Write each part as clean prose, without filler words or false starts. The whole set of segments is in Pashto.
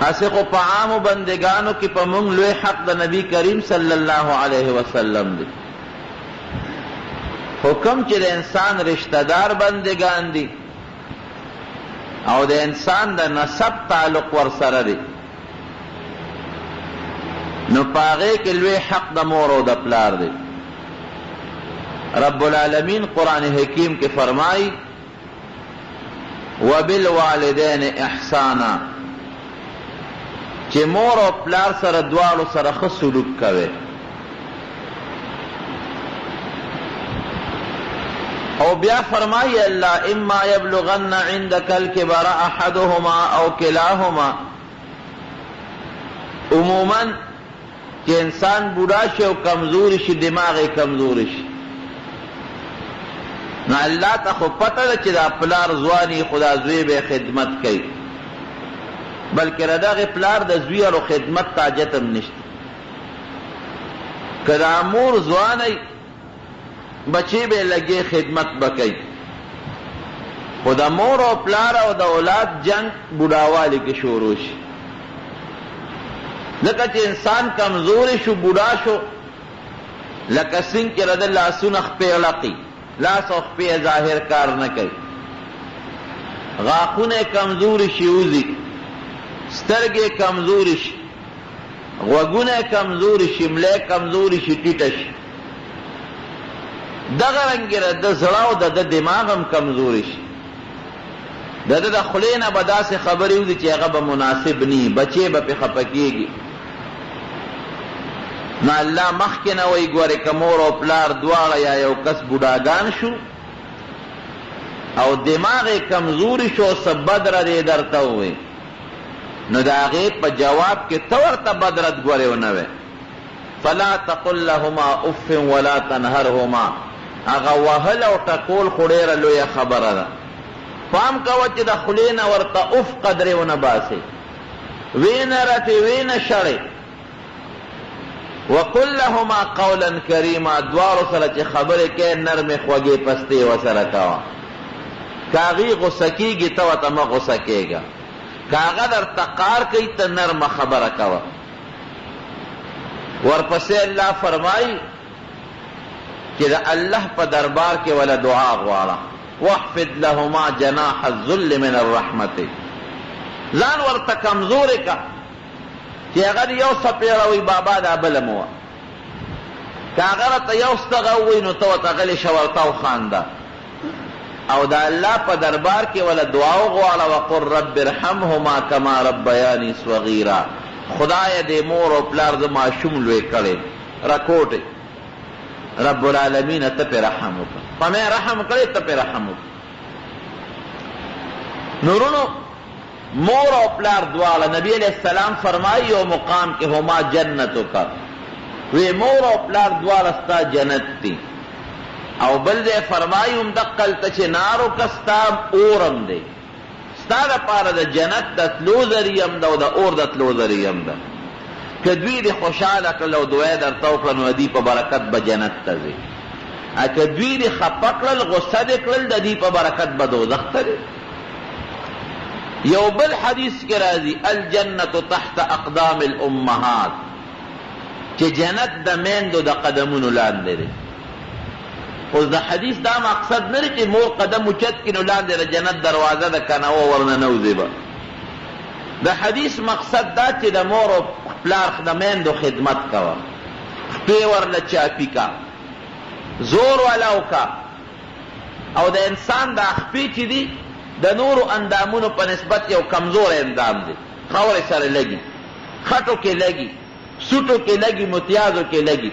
اسی خو پا عامو بندگانو کی پا منگ لوی حق دا نبی کریم صلی اللہ علیہ وسلم دی حکم چی دا انسان رشتہ دار بندگان دی او دا انسان دا نسب تعلق ور سر دی نو پاغے کے لوی حق دا مور و دا پلار دی رب العالمین قرآن حکیم کے فرمائی وبالوالدین احسانا چی مور و پلار سر دوالو سر خس سلوک کوئے او بیا فرمائی اللہ اما یبلغن عندک الکبر احدهما او کلاهما عموماً کہ انسان بوڑھا شی او کمزور شی دماغ کمزور شی نا اللہ تا خو پتہ دا چی دا پلار زوانی خدا زوی بے خدمت کئی بلکہ رداغ پلار دا زوی اور خدمت تاجتم نشتی کدا مور زوانی بچے بے لگے خدمت بکئی خدا مور او پلار او دا اولاد جنگ بوڑھاوالی کے شروع شی لکہ چی انسان کمزور شو بوڑھا شو لکہ سنگ کے رد اللہ سنخ پہ لقی لاس او خپی ظاہر کار نہ کئی غاخون کمزور شی اوزی سترگ کمزور شی غوگون کمزور شی ملے کمزور شی ٹیٹش دغرنگی رد زڑاو دا دماغم کمزور شی دا خلین بدا سے خبری اوزی چی اغا با مناسب نی بچے با پی خپکی گی نا اللہ مخکنا وی گوارے کمور او پلار دوارا یا یو کس بوداگان شو او دماغ کمزور شو سب بدر دے درتا ہوئے نو دا غیب پا جواب کے طور تا بدرت گوارے ونوے فلا تقل لهما اف ولا تنهرهما اغا وحل او تقول خڑیر لویا خبر دا فام کوا چی دا خلین ورطا اف قدر ونباسے وین رتی وین شڑے وقل لهما قولا کریما دوارو سره چې خبره کې نرم خوږی پستی وسره کوا کاغي غصه کیږي ته وته ما غصه کېږي کاغه در تقار کوي ته نرم خبره کوا ورپسې الله فرمایي چې الله په دربار کې ولا دعا غواړه واحفظ لهما جناح الذل من الرحمت ځان ورته کمزور کا کہ اگر یو سپیروی بابا دا بلموا کہ اگر تا یو ستغوی نو تو تغلی شورتاو خاندا او دا اللہ پا دربار کے والا دعاو غوالا وقر رب ارحمهما کما ربیانی صغیرا خدای دے مور و پلار دا معشوم لوے کرے رکوٹے رب العالمین تپی رحمو کا پا میں رحم کرے تپی رحمو کا نورونو مور او پلار دوالا نبی علیہ السلام فرمائی او مقام کے ہما جنتو کا وی مور او پلار دوالا ستا جنت تی او بلدے فرمائی دقل تچے نارو کستا اورم دے ستا دا پارا دا جنت دا تلو ذریم دا و دا اور دا تلو ذریم دا کدوی دی خوشحال اکل او دوئے در توکلن و دی پا برکت با جنت تزی اکدوی دی خپکلل غصد اکلل دا دی پا برکت با دو دخت دے یو بل حدیث کے راضی الجنت تحت اقدام الامہات کہ جنت دا میندو دا قدمونو لاندے دے اس دا حدیث دا مقصد نرے کہ مور قدم اچت کنو لاندے دا جنت دروازہ دا کناو ورنہ نوزے با دا حدیث مقصد دا چی دا مور و پلار دا میندو خدمت کوا پیور لچاپی کا زور والاو کا او دا انسان دا اخپی چی دی دا نور اندامونو پا نسبت یو کمزور اندام دے خور سر لگی خطو کے لگی سوٹو کے لگی متیازو کے لگی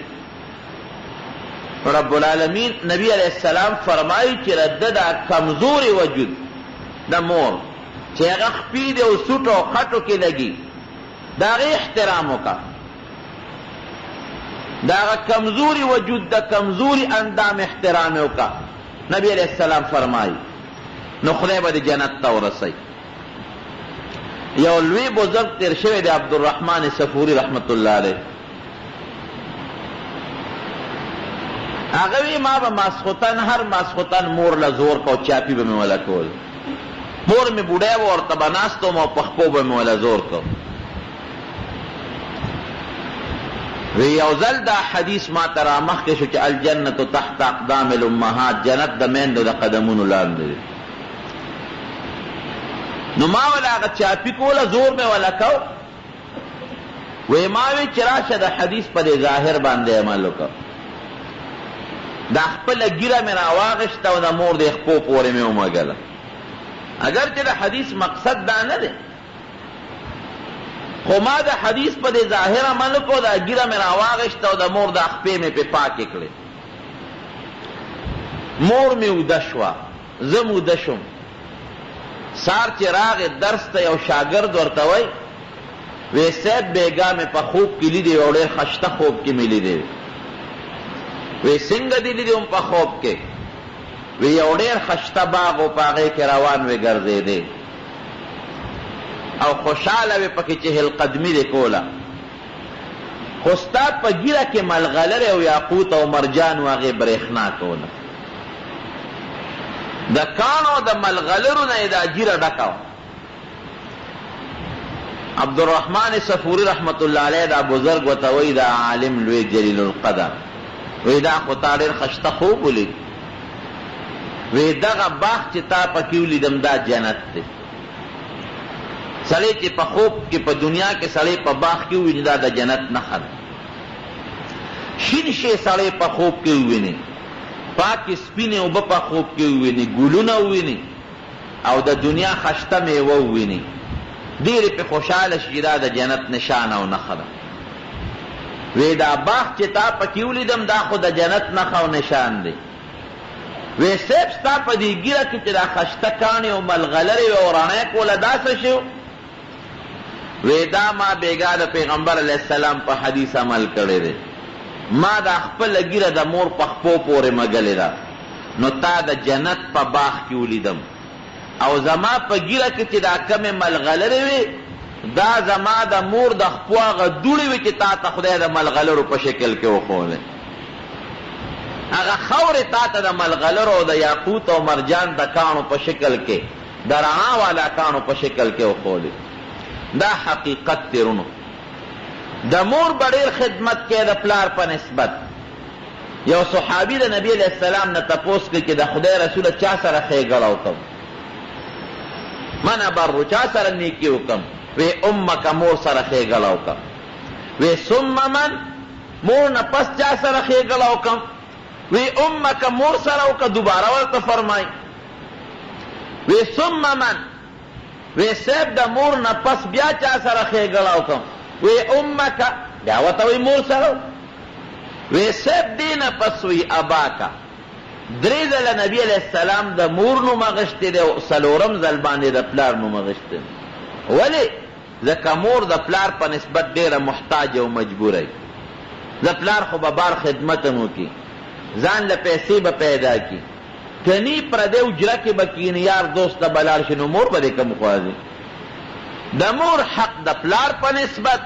رب العالمین نبی علیہ السلام فرمائی چی رد دا کمزور وجود دا مور چی اغخ پی دے و سوٹو خطو کے لگی دا غی احترامو کا دا غی کمزوری وجود دا کمزوری اندام احترامو کا نبی علیہ السلام فرمائی نو خدای با دی جنت تا ورسی یو لوی بزرگ تیر شوی دی عبدالرحمن صفوری رحمت اللہ علیہ آگوی ما با ماسخوتن ہر ماسخوتن مور لزور کو چاپی با مولا کول مور میں بوڑے و اور تباناستو ما پخپو با مولا زور کو وی یوزل دا حدیث ما ترامخ کے شو چا الجنت تحت اقدام الامہات، جنت دا میندو دا قدمون لاندے. نو ما ولا آغا چاپی کولا زور میں ولا کو وی ماوی چراشا دا حدیث پا دے ظاہر باندے عملو کو دا خپل گیرہ میں راواغشتا و دا مور دے خپو پورے میں امگلا. اگر چا دا حدیث مقصد دا ندے خو ما دا حدیث پا دے ظاہر عملو کو دا گیرہ میں راواغشتا و دا مور دا خپے میں پہ پاک اکلے. مور میں ادشوا زم ادشم سار چراغ درس تا یو شاگرد ورتوی وی سید بیگا میں پا خوب کی لی دے اوڑے خشتا خوب کی ملی دے وی سنگ دی لی دے ام پا خوب کے وی اوڑے خشتا باغ و پاغے کے روان وی گردے دے او خوشحالا وی پکی چہل قدمی دے کولا خستاد پا گیرہ کے ملغلر او یاقوت او مرجان واغے بریخنا کولا دا کانو دا ملغلرو نا دا گیرہ ڈکاو. عبدالرحمن صفوری رحمت اللہ علیہ دا بزرگ و توی دا عالم لوی جلیل القدر وی دا خطاریر خشتا خوب لید وی دا غا باغ چی تا پا کیو لیدم دا جنت تے سڑے چی پا خوب کی پا دنیا کے سڑے پا باغ کیو وی دا جنت نخد شین شے سڑے پا خوب کیو وی نی پاک سپینے او با خوب کے ہوئے نی گلونا ہوئے نی او دا دنیا خشتا میں وہ ہوئے نی دیر پہ خوشحال شیرہ دا جنت نشان او نخدا وی دا باغ چتا پا کیولی دم دا خود دا جنت نخا و نشان دے وی سیب ستا پا دی گیرہ کی چدا خشتا کانی و ملغلری و رانے کولا دا سشو وی دا ما بیگا دا پیغمبر علیہ السلام پا حدیث عمل کرے دے ما دا خپل گیره دا مور پخپو پوره مگلی دا نو تا دا جنت پا باغ کی ولیدم او زما پا گیره که چی دا کم ملغلره وی دا زما دا مور دا خپو آغا دوڑی وی چی تا تا خدای دا ملغلرو پا شکل کے وخوله آغا خور تا تا دا ملغلرو دا یاقوت و مرجان دا کانو پا شکل کے دا رعا والا کانو پا شکل کے وخوله. دا حقیقت تیرونو دا مور بڑیر خدمت کے دا پلار پا نسبت. یو صحابی دا نبی علیہ السلام نا تپوس کے کہ دا خدای رسول چا سر خیگڑاو کم من برو چا سر نیکیو کم وی امکا مور سر خیگڑاو کم وی سم من مور نا پس چا سر خیگڑاو کم وی امکا مور سر اوکا دوبارہ ورطا فرمائی وی سم من وی سیب دا مور نا پس بیا چا سر خیگڑاو کم وی امکا بیاوتا وی مور سرو وی سیب دینا پس وی اباکا دریزل نبی علیہ السلام دا مور نو مغشتی دے سلورم زلبانی دا پلار نو مغشتی ولی زکا مور دا پلار پا نسبت دیر محتاج و مجبور ہے. دا پلار خو بار خدمتنو کی زان لپیسی با پیدا کی کنی پردے اجرا کی بکین یار دوست دا بلار شنو مور با دے کم خوازی دا مور حق دا پلار پا نسبت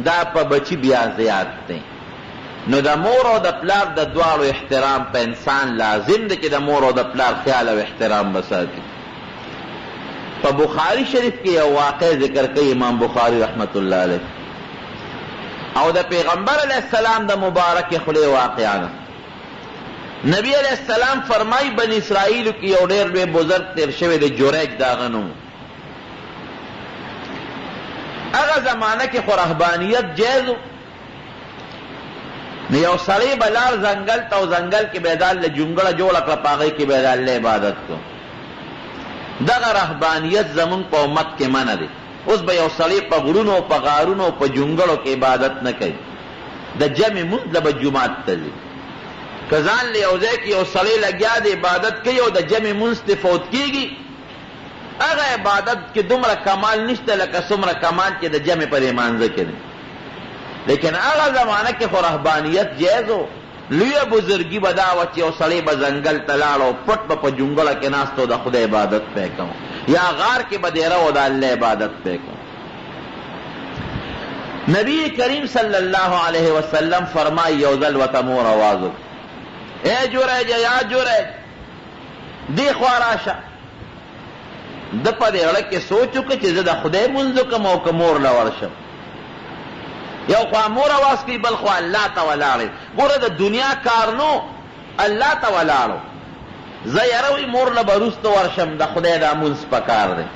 دا پا بچی بیا زیاد دیں. نو دا مور او دا پلار دا دوار و احترام پا انسان لازم دے کہ دا مور او دا پلار خیال و احترام بساتی. پا بخاری شریف کی یو واقع ذکر کئی امام بخاری رحمت اللہ علیہ او دا پیغمبر علیہ السلام دا مبارک خلی واقعانا نبی علیہ السلام فرمائی بن اسرائیل کی یو دیر بے بزرگ تیر شوی دے جوریج دا غنو اگا زمانہ کی خورہبانیت جیزو نیو سڑی بلار زنگل تا زنگل کی بیدال لے جنگل جوڑا کپاگئی کی بیدال لے عبادت کو دغا رہبانیت زمن پا امت کے منع دے اس با یو سڑی پا غرونو پا غارونو پا جنگلو کی عبادت نہ کئی دا جمع مند لبا جماعت تزی کزان لے اوزے کی یو سڑی لگیا دے عبادت کی او دا جمع مند فوت کی گی اگا عبادت کی دمرا کمال نشتا لکا سمرا کمال کی دا جمع پر ایمان ذکر دے. لیکن اگا زمانہ کی خورہبانیت جیزو لوی بزرگی بداوچی او سڑی با زنگل تلالو پٹ با جنگل کے ناستو دا خود عبادت پہ کم یا غار کے بدیرو دا اللہ عبادت پہ کم. نبی کریم صلی اللہ علیہ وسلم فرمائی یوزل و تمور آوازو اے جوریج یا جوریج دی خواراشا دپا دے اڑک کے سوچو کہ چیز دا خدای منزو کم او کمور لورشم یو خوا مور آواز کوي بل خوا الله ته ولاړې. ګوره د دنیا کار نو الله ته ولاړو. زه یروي مور له به وروسته ورشم د خدای دا مونځ پکار دی.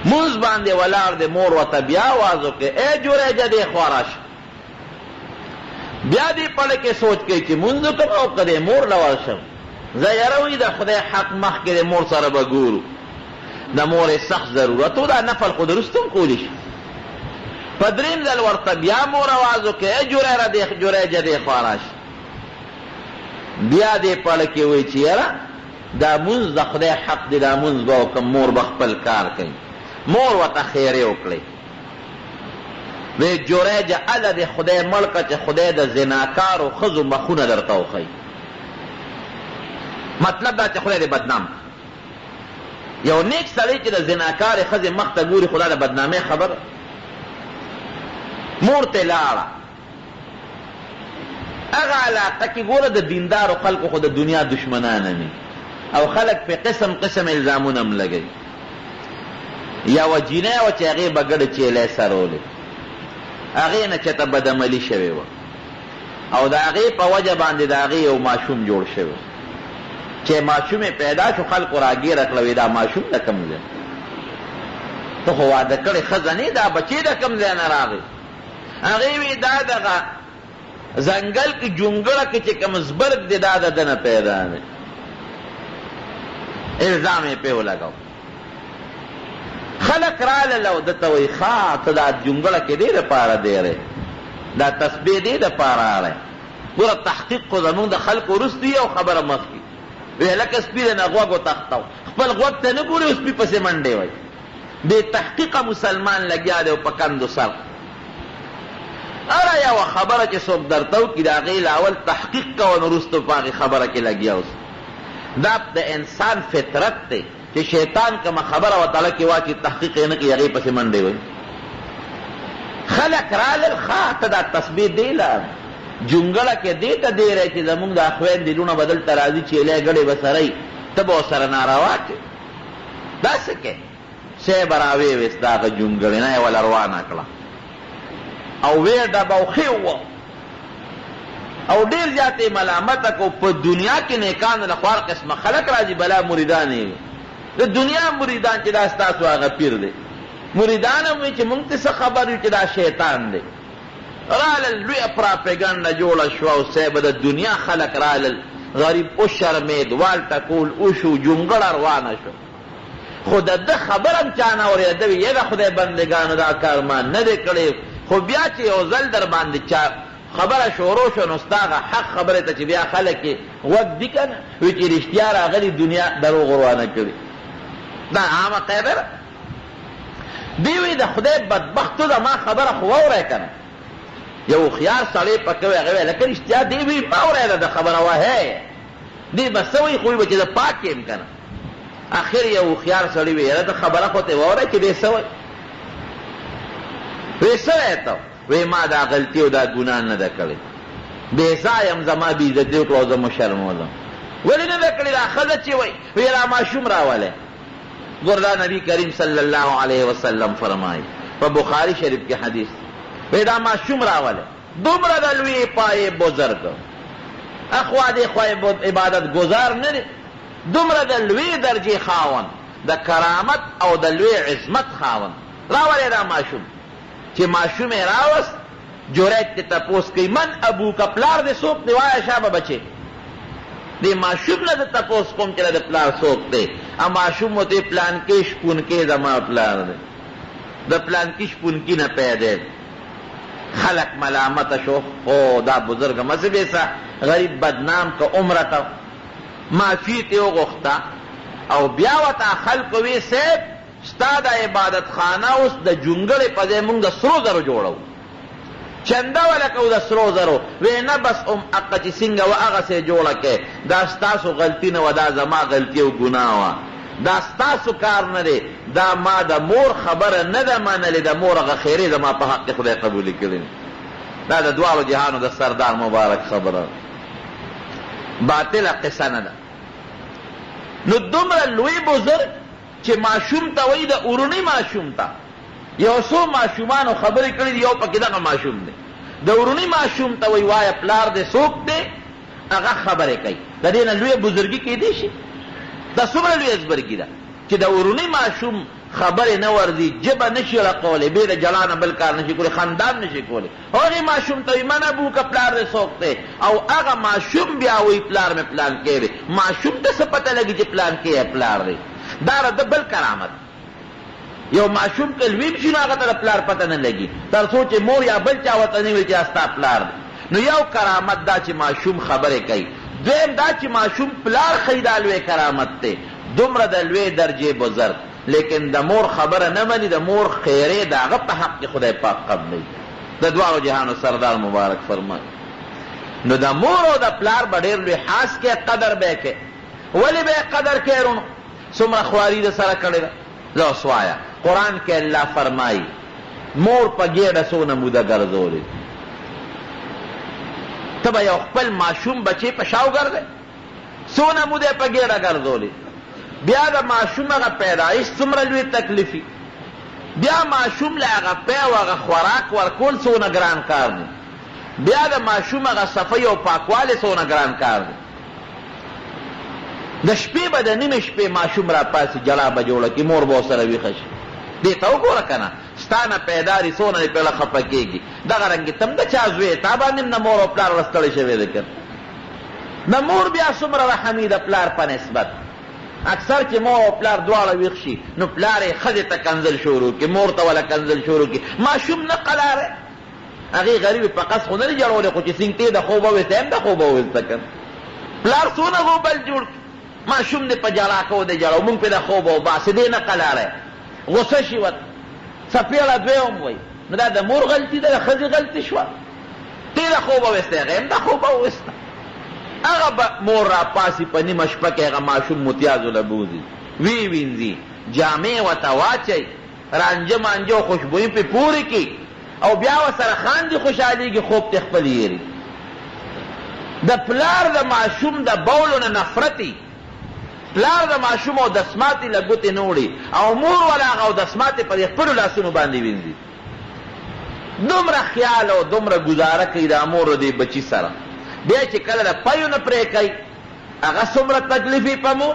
مونځ باندې ولاړ دی، مور ورته بیا آواز وکړي ای جوړېجه دې خوا راشه. بیا دې پړه کې سوچ کوي چې مونځ وکړم او که دې مور له ورشم. زه یروي د خدای حق مخکې د مور سره به ګورو. د مورې سخت ضرورت و، دا نفل خو د وروسته هم کولی شي. په درېیم ځل ورته بیا مور آواز وکړي ای جوړېجه دې خوا راشه. بیا دې پړه کې وایي چې یاره دا مونځ د خدای حق دی، دا مونځ به وکړم، مور به خپل کار کوي. مور ورته خیرې وکړئ. وی جوړېجه اله د خدای مړ که چې خدای د زناکارو ښځو مخونه درته وښیي. مطلب دا چې خدای دې بدنام. یو نیک سړی چې د زناکارې ښځې مخ ته ګوري خدا د بدنامۍ خبره. مور ته لاړه. هغه علاقه کې ګوره د دیندارو خلکو خو د دنیا دشمنان نه او خلک په قسم قسم الزامونه هم لګوي. یوه جینۍ وه چې هغې به ګډه چیلی سرولې، هغې نه چېته بدعملي شوې وه او د هغې په وجه باندې د هغې یو ماشوم جوړ شوی. چې ماشوم پیدا شو خلکو راګیره کړه وی دا ماشوم د کوم ځای؟ ته خو واده کړې ښځه نه، دا بچی د کوم ځای نه راغی؟ هغې وی دا دغه ځنګل کې جونګړه کې چې کوم زبرګ دی دا د ده نه پیدا دی. الزام یې پې ولګاو. خلک رالل او ده ته وایي ښه ته دا جونګړه کې دې دپاره دی، دا تسبیح دې دپاره راغی. ګوره تحقیق خو زمونږ د خلکو وروسته یو خبره مخکې وی هلکه سپي دی نه غوږ وتښتو، خپل غوږ ته نه ګوري او سپي پسې منډې وایي. بې تحقیقه مسلمان لګیا دی او په کندو سر. هره یوه خبره چې څوک درته وکړي د هغې له اول تحقیق کوه نو وروسته په هغې خبره کې لګیا اوسه. دا د انسان فطرت دی چې شیطان کومه خبره ورته کې واچي تحقیق یې نه کړي هغې پسې منډې وایي. خلک رالل ښه ته دا تسبیح دی له جونګړه کې دې ته دی رہی چې زمونږ د اخوین دلونه به دلته راځي چیلی ګډې به سره یي ته به ورسره ناروا کړې. داسې کې شی به راویویست د هغه جونګړې نه یې وله روانه کړه او ویې ډبه او ښې ووه او ډېر زیات یې ملامته کو. په دنیا کې نیکانو له خوار قسمه خلک راځي بلا مریدان یې د دنیا مریدان چې دا ستاسو هغه پیر دی. مریدان هم وایي چې مونږ ته څه خبر وي چې دا شیطان دی. رالل لویه پراپیګنډه جوړه شوه او صاحب د دنیا خلک رالل، غریب وشرمېد، والته کول وشو، جونګړه روانه شو. خو د ده خبره هم چا نه اورېده. ده وي یې د خدای بندګانو دا کار ما نه دی کړی. خو بیا چې یو ځل در باندې چا خبره شروع شو نو ستا هغه حق خبرې ته چې بیا خلک یې غوږ دي که نه وایي چې رښتیا راغلي دنیا دروغ روانه کړي. دا عامه قاعده ده. دی وایي د خدای بدبختو ده ما خبره خو واوری که نه. یو هوښیار سړی پکې وی هغه وی لکه رښتیا دی وی ما اورېده د خبره وهی دی به څه وایي خو وي به چې زه پاک یم که نه. اخر یو هوښیار سړی وی یاره ته خبره خو ته واوری چې دی څه وایي. وی څه وی ته؟ وی ما دا غلطي او دا ګناه نه ده کړې، بې ځایه یم زما بېعزتي وکړه او زه مشرمولم. ولې نه ده کړې دا ښځه چې وایي وی را ماشوم راولی. ګوره دا نبي کریم صلی الله علیه وسلم فرمایي په بخاري شریف کې حدیث وی دا ماشوم راولی دومره د لوی پایې بزرګ اخوا دې خوا عبادت گزار نه دی، دومره د لوی درجې خاوند د کرامت او د لوی عظمت خاوند راولی دا ماشوم. چې ماشوم یې راوست جوریج ته تپوس کوي من ابوکه پلار دې څوک دی؟ وایه شابه بچې دې ماشوم نه د تپوس کوم چې د پلار څوک دی. ماشوم ورته پلانکې شپونکې زما پلار دی، د پلانکې شپونکي نه پیدا. خلق ملامت شو او دا بزرگ مذهبی سا غریب بدنام که عمرتا معافی تی وغوختا او بیاوتا خلق وی سیب ستا دا عبادت خانه اوس د جونګړې په ځای مونږ د سرو زرو جوړو چنده ولکو د سرو زرو وی نه بس اقا چې څنګه و هغسې جوړه کې دا ستاسو غلطي نه و دا زما غلطي او ګناه وه دا ستاسو کار نه دی دا ما د مور خبره نه ده منلې د مور هغه خیرې زما په حق کې خدای قبولې کړې دا د دواړو جهانو د سردار مبارک خبره باطله قصه نه ده. نو دومره لوی بزرګ چې ماشوم ته وایي د اوروني ماشوم ته یو څو ماشومانو خبرې کړي دي، یو پکې دغه ماشوم دی. د ورونی ماشوم ته وایي وایه پلار دی څوک دی، هغه خبرې کوي. د دې نه لویه بزرګي کېدی شي؟ دا څومره لویه ازبرګي ده چې د ورونی ماشوم خبرې نه ورځي، ژبه نشي رقولی، بې د جلا نه بل کار نشي کولی، خندان نشي کولی. هغې ماشوم ته وایي من ابو که پلار دی څوک دی، او هغه ماشوم بیا وایي پلار مې پلان کې دی. ماشوم ته څه پته لګي چې پلان کې یې پلار دی؟ دا د بل کرامت. یو ماشوم که لوی شي نو هغه ته د پلار پته نه لګي تر څو چې مور یا بل چا ورته نه وایي چې دا ستا پلار دی. نو یو کرامت دا چې ماشوم خبرې کوي. دویم دا چې ماشوم پلار ښیي، دا لوی کرامت دی. دومره د لوی درجې بزرګ، لیکن د مور خبره نه مني، د مور خیرې د هغه په حق کې خدای پاک قبلوي. د دواړو جهانو سردار مبارک فرمایي. نو د مور او د پلار به ډېر لوی حاس کې قدر به یې کوي. ولې به یې قدر کوي رونو؟ څومره خواري د سره کړې ده. زه اوس وایه قرآن کې الله فرمایي مور په ګېډه څونه موده ګرځولې. ته به یو خپل ماشوم بچې په شا وګرځې، څونه موده یې په ګېډه ګرځولې. بیا د ماشوم هغه پیدایش څومره لوی تکلیفي، بیا ماشوم له هغه پی او هغه خوراک ورکول څونه ګران کار دی، بیا د ماشوم هغه صفۍ او پاکوالی څونه ګران کار دی. د شپې به د نیمې شپې ماشوم را پاسي جلا به جوړه کړي، مور به ورسره ویښه شي. دې ته وګوره که نه ستا نه پیدا دي څونه دې پهله خفه کېږي. دغه رنګې ته هم د چا زوی تا باندې هم د مور او پلار ورستړی شوی دی که د مور بیا څومره رحمي د پلار په نسبت. اکثر چې مور او پلار دواړه ویښ شي نو پلار یې ښځې ته کنځل شروع کړي، مور ته وله کنځل شروع کړي. ماشوم نه قلاره، هغې غریبې په قص خو نه دي جوړولی، خو چې سینګتې د خوبه ویسته هم د خوبه ویسته که پلار څونه غوبل جوړ کړي. ماشوم دې په جړا کو دی جړو، مونږ پې د خوبه وباسې، دې نه قلاره غصه شي ورته څپېړه دویم وایي. نو دا د مور غلطي ده، د ښځې غلطي شوه. دې د خوبه ویسته، هغې هم د خوبه وویسته. هغه به مور را پاسي په نیمه شپه کې هغه ماشوم متیازو له بوځي، وی وینځي، جامې ورته واچوي، رانجه مانجه او خوشبویي پې پورې کړي، او بیا ورسره خاندي، خوشحالېږي، خوب ته خپل یېري. د پلار د ماشوم د بولو نه نفرتي، پلار د ماشوم او دسماتې له ګوتې نه وړي، او مور ولا هغه او دسماتې په خپلو لاسونو باندې وینځي. دومره خیال او دومره ګزاره کوي د مور د دې بچي سره. بیا چې کله د پیو نه پرې کوي هغه څومره تکلیفي په مور.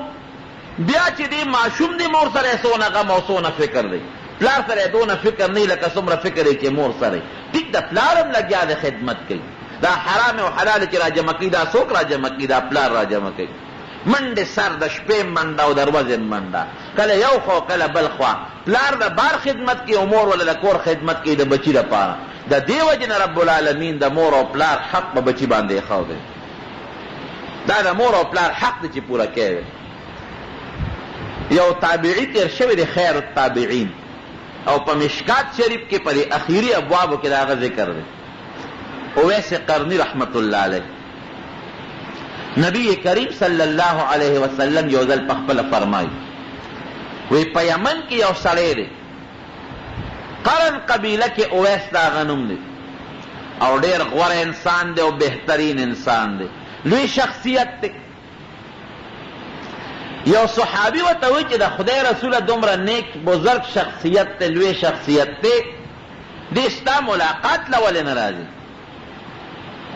بیا چې دې ماشوم دې مور سره یې څونه غم او څونه فکر دی، پلار سره یې دونه فکر نه لکه څومره فکر یې چې مور سره. ټیک د پلار هم لګیا د خدمت کوي. دا حرام او حلال چې را جمع کوي دا څوک را جمع کوي؟ دا پلار را جمع کوي. منډې سر د شپې منډه او د ورځې منډه، کله یو خوا کله بل خوا. پلار د بار خدمت کوي او مور ولا د کور خدمت کوي د بچي لپاره. د دې وجې نه رب العالمین د مور او پلار حق په بچي باندې ایښی دی. دا د مور او پلار حق دی چې پوره کوي. یو تابعي تېر شوی دی خیر التابعین، او په مشکات شریف کې په دې اخیري ابوابو کې د هغه ذکر دی. اویس قرني رحمت الله علیه نبی کریم صلی الله علیه وسلم یو ځل په خپله فرمایي، وی په یمن کې یو سړی دی، قرن قبیله کې اویس د هغه نوم دی، او ډېر غوره انسان دی او بهترین انسان دی، لوی شخصیت دی. یو صحابي ورته وایي چې د خدای رسوله دومره نیک بزرګ شخصیت دی، لوی شخصیت دی، دې ستا ملاقات له ولې نه راځي؟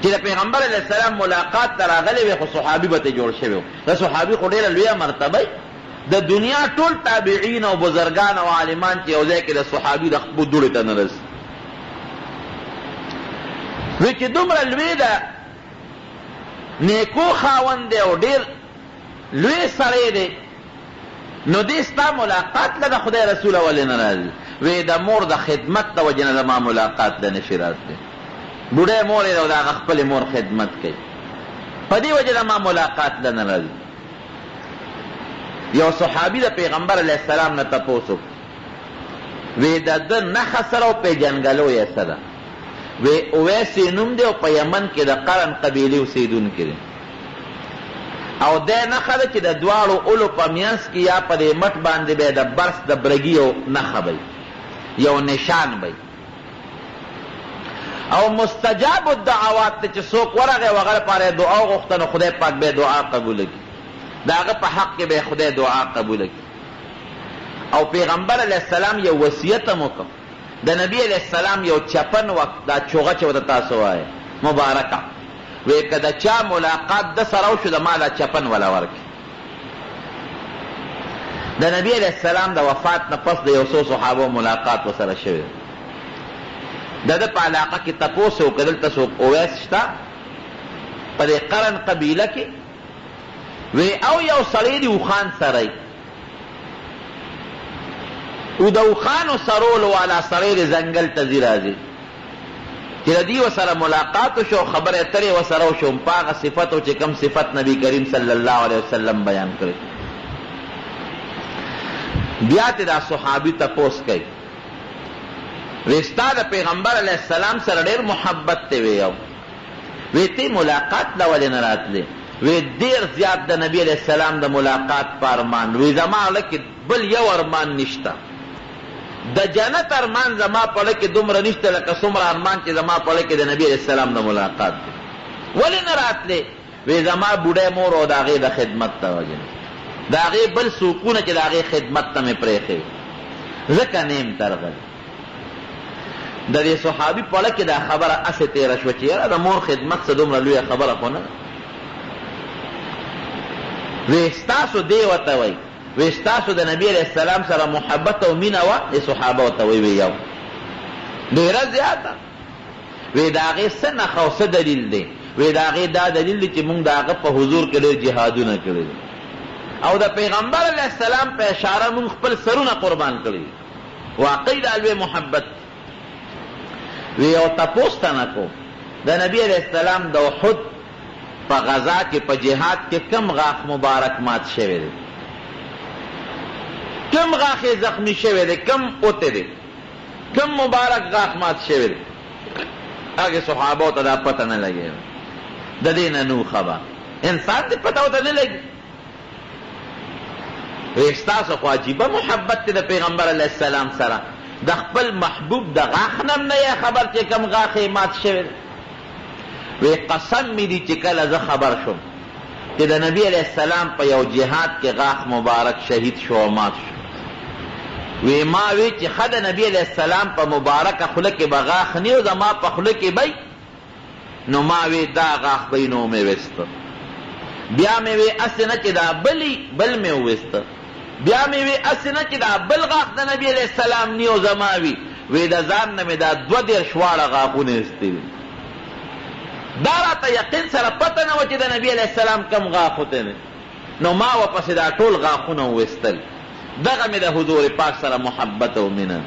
چې د پیغمبر علیه السلام ملاقات ته راغلی وی خو صحابي به ته جوړ شوی و. د صحابي خو ډېره لویه مرتبه د دنیا ټول تابعین او بزرګان او عالمان چې یو ځای کې د صحابي د خپو دوړې ته نه رسي. وی چې دومره لوی ده، نیکو خاوند دی او ډېر لوی سړی دی، نو دې ستا ملاقات له د خدای رسوله ولې نه راځي؟ وی د مور د خدمت د وجې نه زما ملاقات له نشي راتلی. بوډۍ مور یې ده او د هغه خپلې مور خدمت کوي، په دې وجې نه ما ملاقات له نه راځي. یو صحابي د پیغمبر علیه السلام نه تپوس وکړ، وی د ده نښه سره او پیژنګلو یې څه ده؟ وی اویس یې نوم دی او په یمن کې د قرن قبیلې اوسېدونکی دی، او دی نښه ده چې د دواړو اولو په منځ کې یا په دې مټ باندې به د برس د برګي یو نښه به یو نشان به، او مستجاب الدعوات ته چې څوک ورغی و هغه لپاره دعا وغوښته نو خدای پاک به دعا قبوله کړي، د هغه په حق کې به خدای دعا قبوله کړي. او پیغمبر علیه السلام یو وصیت هم وکړ، د نبی علیہ السلام یو چپن وقت دا چوغه چې ورته تاسو وایي مبارکه وی که د چا ملاقات د سره وشو د ما دا چپن ولا ورکړي. د نبی علیہ السلام د وفات نه پس د یو څو صحابو ملاقات ورسره شوی. د ده په علاقه کې تپوس وکړه دلته څوک اویس شته په دې قرن قبیله کې وی او یو سړی د اوښان سری او د اوښانو سرولو والا سړی د ځنګل ته ځي راځي چې د دې ورسره ملاقات وشو خبرې اترې ورسره وشو په هغه صفت چې کوم صفت نبي کریم صلی الله علیه وسلم بیان کړی. بیا ته دا صحابي تپوس کوي وی ستا د پیغمبر علیه السلام سره ډېر محبت دی وی ته ملاقات له ولې نه راتلې؟ وی ډېر زیات د نبی علیه السلام د ملاقات په ارمان. وی زما زړه کې بل یو ارمان نشته، د جنت ارمان زما په زړه کې دومره نشته لکه څومره ارمان چې زما په زړه کې د نبی علیه السلام د ملاقات دی. ولې نه راتلې؟ وی زما بوډۍ مور او د هغې د خدمت ته وجه د هغې بل څوکونه چې د هغې خدمت ته مې پرېښی ځکه نه یم درغلی. د دې صحابي په زړه کې دا خبره هسې تېره شوه چې یاره د مور خدمت څه دومره لویه خبره خو نه ده. وی ستاسو دی ورته وایي وی ستاسو د نبي علیه السلام سره محبت او مینه وه؟ د صحابه ورته وایي وی یو ډېره زیاته. وی د هغې څه نښه او څه دلیل دی؟ وی د هغې دا دلیل دی چې مونږ د هغه په حضور کې ډېر جهادونه کړي دي او د پیغمبر علیه السلام په اشاره مونږ خپل سرونه قربان کړي دي. واقعي دا لوی محبت. وی یو تپوس ته نه کو د نبی علیه السلام د احد په غزا کې په جهاد کې کم غاښ مبارک مات شوی دی؟ کم غاښ یې زخمی شوی دی؟ کم اوتی دی؟ کم مبارک غاښ مات شوی دی؟ هغې صحابو ته دا پته نه لګېده، د دې نه نو خبر. انسان دې پته ورته نه لګي. وی ستاسو خو عجیبه محبت دی د پیغمبر علیه السلام سره، د خپل محبوب د غاښ نه هم نه یې خبر چې کم غاښ یې مات شوی دی؟ وی قسم می دی چې کله زه خبر شم چې د نبی علیه السلام په یو جهاد کې غاښ مبارک شهید شو او مات شو، وی ما وی چې ښه د نبی علیه السلام په مبارکه خوله کې به غاښ نه و زما په خوله کې به نو ما وی دا غاښ به نو مې ویسته. بیا مې وی هسې نه چې دا بل مې وویسته. بیا مې وی هسې نه چې دا بل غاښ د نبی علیه السلام نی او زما وی د ځان نه مې دا 22 واړه غاښونه ایستي وي. دا راته یقین سره پته نه وه چې د نبی علیه السلام کم غاښ وتی دی نو ما ورپسې دا ټول غاښونه وویستل. دغه مې د حضور پاک سره محبت او مینه.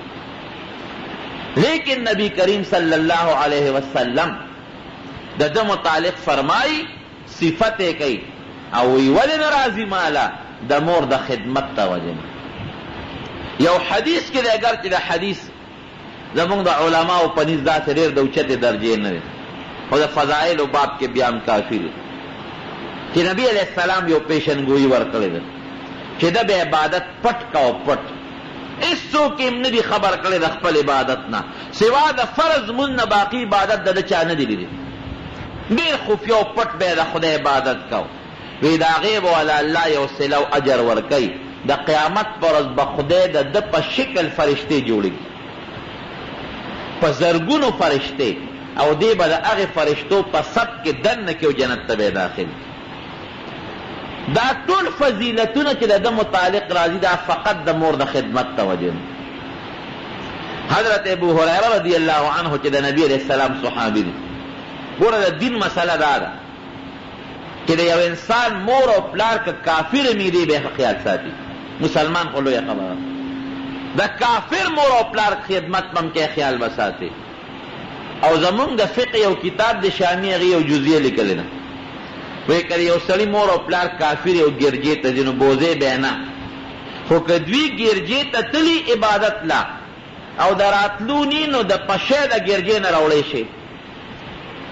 لیکن نبی کریم صلی الله علیه وسلم د ده متعلق فرمایي صفت یې کوي او وی ولې نه راځي ماله؟ د مور د خدمت ته وجه. یو حدیث کې دی اگر چې د حدیث زمونږ د علماو په نزد داسې ډېر د اوچتې درجې نه دی او د فضائلو باب کې بیا هم کافي دی چې نبی علیه السلام یو پیشنګویي ورکړې ده چې د به عبادت پټ کا پټ هېڅوک یې نه دي خبر کړی د خپل عبادت نه سوا د فرض مونځ نه باقي عبادت د ده چا نه دي لیدي. ډېر خفیه او پټ به د خدای عبادت کو. وی د هغې به والا الله یو صله او اجر ورکوي. د قیامت په ورځ به خدای د ده په شکل فرشتې جوړوي، په زرګونو فرشتې، او دی به د هغې فرشتو په صف کې دننه کې او جنت ته به داخل. دا ټول فضیلتونه چې د ده متعلق راځي دا فقط د مور د خدمت ته وجه. حضرت ابو هریره رضی الله عنه چې د نبی علیه السلام صحابي دی، ګوره د دین مسله دا ده چې د یو انسان مور او پلار که کافر مې دی به خیال ساتي. مسلمان خو لویه خبره، د کافر مور او پلار خدمت به هم کې خیال به ساتي. او زمونږ د فقه یو کتاب د شامی هغې یو جزیه لیکلې ده، وایي که یو سړي مور او پلار کافر او ګرجې ته ځي نو بوځې به نه، خو که دوی ګرجې ته تلي عبادت لا او د راتلو نی نو د پشی د ګرجې نه راوړی شي،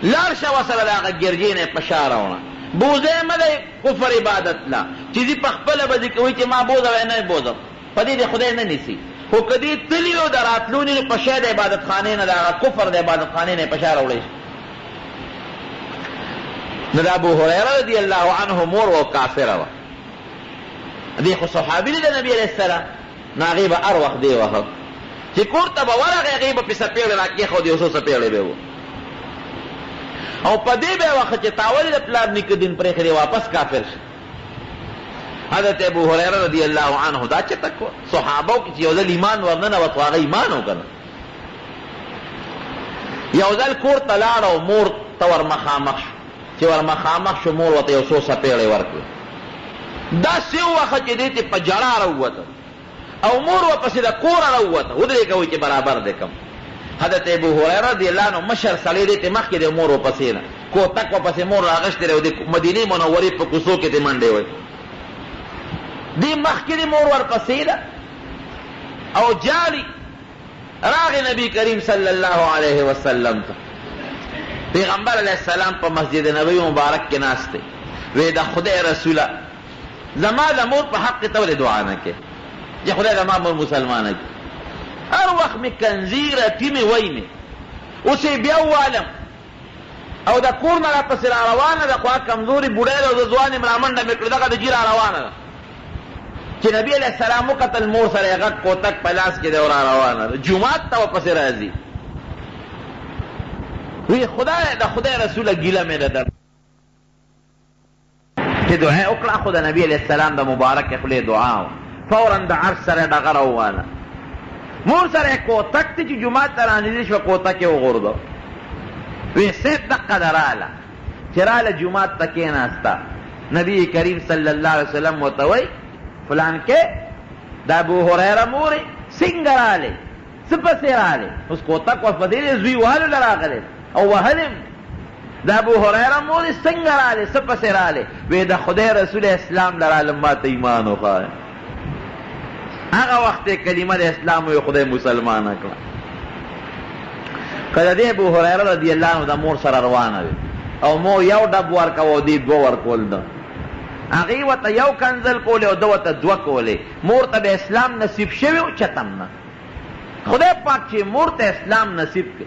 لاړ شه ورسره د هغه ګرجې نه یې په شا راوړه. بوځی مه دی کفر عبادت لا چې ځي په خپله به دې کوي چې ما بوځه وی نه بوځم، په دې د خدای نه نیسي. خو که دې تلي او د راتلو نی نو پشی د عبادت خانې نه د هغه کفر د عبادت خانې نه یې په شا راوړی شي. نو د ابو هریره رضی الله عنه مور و کافره وه، دې خو صحابي دی د نبي علیه السلام، نو هغې به هر وخت دی وهه. چې کور ته به ورغی هغې به پې څپېړې را کېښود یو څو څپېړې به و او په دې به یې وخت چې تاولې د پلار نیکه دین پرېښی دی واپس کافر شي. حضرت ابو هریره رضی الله عنه دا چټک و صحابو کې چې یو ځل ایمان ورننوت خو هغه ایمان و که نه. یو ځل کور ته لاړ او مور ته ورمخامخ شو. چې ورمخامخ شو مور ورته یو څو څپېړې ورکړې. داسې وخت چې دې ته په ژړا راووته او مور ورپسې د کوره راووته. ودرېږه وایي چې برابر دی کم. حضرت ابو هریره رضی الله عنه مشر سړی دی ته مخکې دی مور ورپسې نه کوتک ورپسې مور راغښتې دی او د مدینې منورې په کوڅو کې دې منډې وایي. دی مخکې دی مور ورپسې ده او جالي راغی نبی کریم صلی الله علیه وسلم ته. پیغمبر علیه السلام په مسجد نبوي مبارک کې ناست دی. وی د خدای رسوله زما د مور په حق ته ولې دعا نه کې چې خدای زما مور مسلمانه کړي. هر وخت مې کنځي رټي مې وی مې اوس یې بیا ووالم او د کور نه راپسې را روانه ده خو کمزوري بوډۍ ده او د ځوان یې رامنډه مې کړې دغه د جي را روانه ده چې نبی علیه السلام وکتل مور سره یې غټ کوتک په لاس کې دی او را روانه ده جومات ته ورپسې راځي. وی خدای د خدای رسوله ګیله مې ده در چې دعا وکړه خو د نبی علیه السلام د مبارک خولې دعا و فورا د عرش سره ډغره وواله. مور سره کوتک ته چې جومات ته رانږدې شوه کوتک یې وغورځو. وی سیب دقه ده راله چې راله جومات ته کېناسته. نبی کریم صلی الله علیه وسلم ورته وایي فلان کې د ابو هریره مورې څنګه رالی څه پسې رالی. اوس کوتک ورپسې دی زوی وهلو له راغلی او وهلم د ابو هریره مورې څنګه رالی څه پسې رالی. وی د خدای رسول اسلام لرالم ما ته ایمان وښایه. هغه وخت کلمه د اسلام وی خدای مسلمانه کړه. که د دې ابو هریره رضی الله عنه د مور سره روانه وي او مور یو ډب ورکوه او دې دوه ورکول ده هغې ورته یو کنځل کولې او ده ورته دوه کولې. مور ته به اسلام نصیب شوی و چتم نه. خدای پاک چې مور ته اسلام نصیب کړي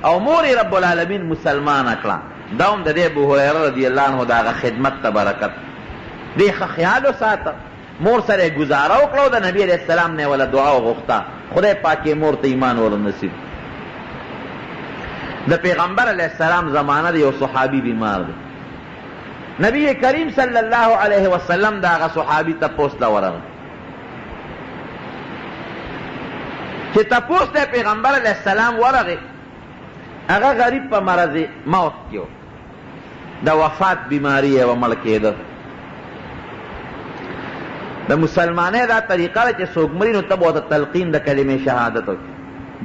او مور یې رب العالمین مسلمانه کړه دا هم د دې ابو هریره رضی الله عنه د هغه خدمت ته برکت. دې ښه خیال وساته. مور سره یې ګزاره وکړه او د نبي علیه السلام نه یې وله دعا وغوښته خدای پاک یې مور ته ایمان ور نصیب. د پیغمبر علیه السلام زمانه د یو صحابي بیمار دی. نبی کریم صلی الله علیه وسلم د هغه صحابي تپوس ته ورغی چې تپوس ته پیغمبر علیه السلام ورغی. هغه غریب په مرض موت کې و د وفات بیماري یې ومړ کېده. د مسلمانۍ دا طریقه ده چې څوک مري نو ته به ورته تلقین د کلمې شهادت وکړي.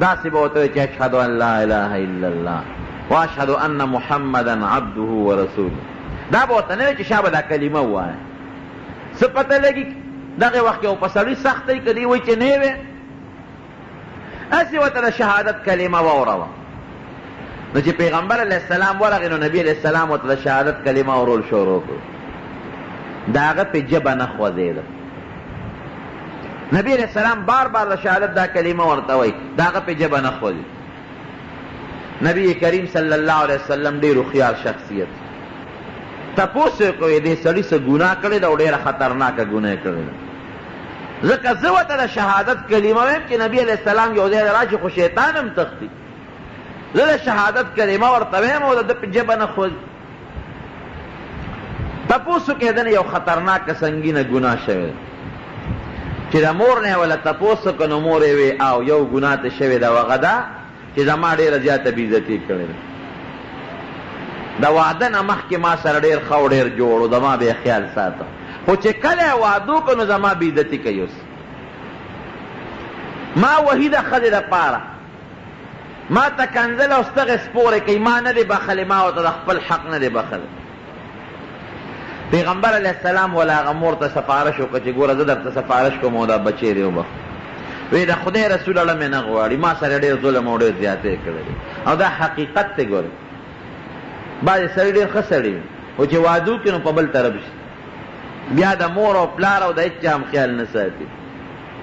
داسې به ورته وایي چې اشهد ان لا اله الا الله واشهد ان محمدا عبده ورسوله. دا به ورته نه وایي چې شا به دا کلمه ووایه. څه پته لګي دغې وخت کې یو په سړي سخت دی که دی وایي چې نه وی هسې ورته د شهادت کلمه واوروه. نو چې پیغمبر علیه السلام ورغی نو نبي علیه السلام ورته د شهادت کلمه اورول شروع کړو. د هغه پې ژبه نه خوځېده. نبی علیہ السلام بار بار د شهادت دا کلمه ورته وایي د هغه پې ژبه نه خوځي. نبی کریم صلی الله علیه وسلم ډېر هوښیار شخصیت. تپوس یې کوي دې سړي څه ګناه کړې ده او ډېره خطرناکه ګناه یې کړې ده. ځکه زه ورته د شهادت کلمه وایم چې نبی علیه السلام یو ځای راشي خو شیطان هم تښتي. زه د شهادت کلمه ورته وایم او د ده پې ژبه نه خوځي. تپوس وکړې دنه یو خطرناکه سنګینه ګناه شوې ده چې د مور نه یې وله تپوس وکړه نو مور یې وی او یو ګناه ته شوې ده هغه ده چې زما ډېره زیاته بېعزتي کړې ده. د واده نه مخکې ما سره ډېر ښه او ډېر جوړ و زما به یې خیال ساته خو چې کله یې واده وکړه نو زما بېعزتي کوي. اوس ما وحیده ښځې دپاره ما ته کنځل او ستغې سپورې کوي ما نه دی بخلی ما ورته د خپل حق نه دی بخلی. پیغمبر علیه السلام ولا هغه مور ته سفارش وکړه چې ګوره زه درته سفارش کوم او دا بچی دی وبخ. وی د خدای رسول الله مې نه غواړي ما سره ډېر ظلم او ډېر زیاتې کړی دی او دا حقیقت دی. ګورې بعضې سړي ډېر ښه سړي وي خو چې واده وکړي نو په بل طرف شي بیا د مور او پلار او د هېڅ چا هم خیال نه ساتي.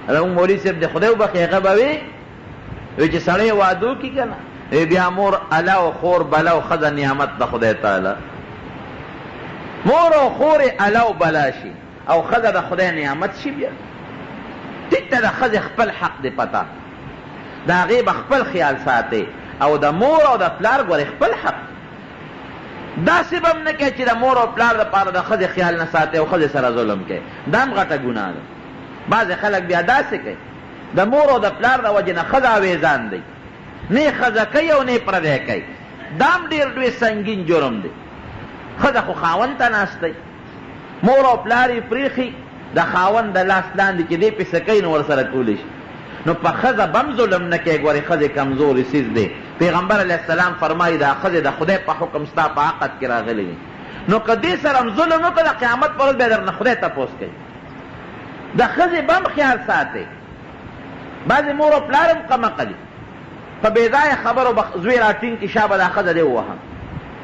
زموږ مولوي صاحب د خدای وبخي هغه به وی چې سړی واده وکړي که نه بیا مور اله او خور بله او ښځه نعمت د خدای تعالی. مور او خور اله او بلا شي او ښځه د خدای نعمت شي. بیا ټیک ته د ښځې خپل حق دی پته د هغې به خپل خیال ساتئ او د مور او د پلار ګورې خپل حق داسې به هم نه کوي چې د مور او پلار دپاره د ښځې خیال نه ساتئ او ښځې سره ظلم کوي دا هم غټه ګناه ده بعضې خلک بیا داسې کوي د مور او د پلار د وجې نه ښځه اویزان دی نه ښځه کوي او نه پردی کوي دا هم ډېر لوی سنګین جرم دی ښځه خو خاوند ته ناست دی مور او پلار یې پرېښي د خاوند د لاس لاندې چې دی پې څه کوي نو ورسره کولی شي نو په ښځه به هم ظلم نه کوي ګورې ښځې کمزوري څیز دی پیغمبر علیه السلام فرمایي دا ښځې د خدای په حکم ستا په عقد کې راغلی دي نو که دې سره هم ظلم وکړه د قیامت پر ورځ بیا درنه خدای تپوس کوي د ښځې به هم خیال ساتئ بعضې مور او پلار هم قمقه دي په بېځایه خبرو به زوی راټینګ کړي شا به دا ښځه دې ووهم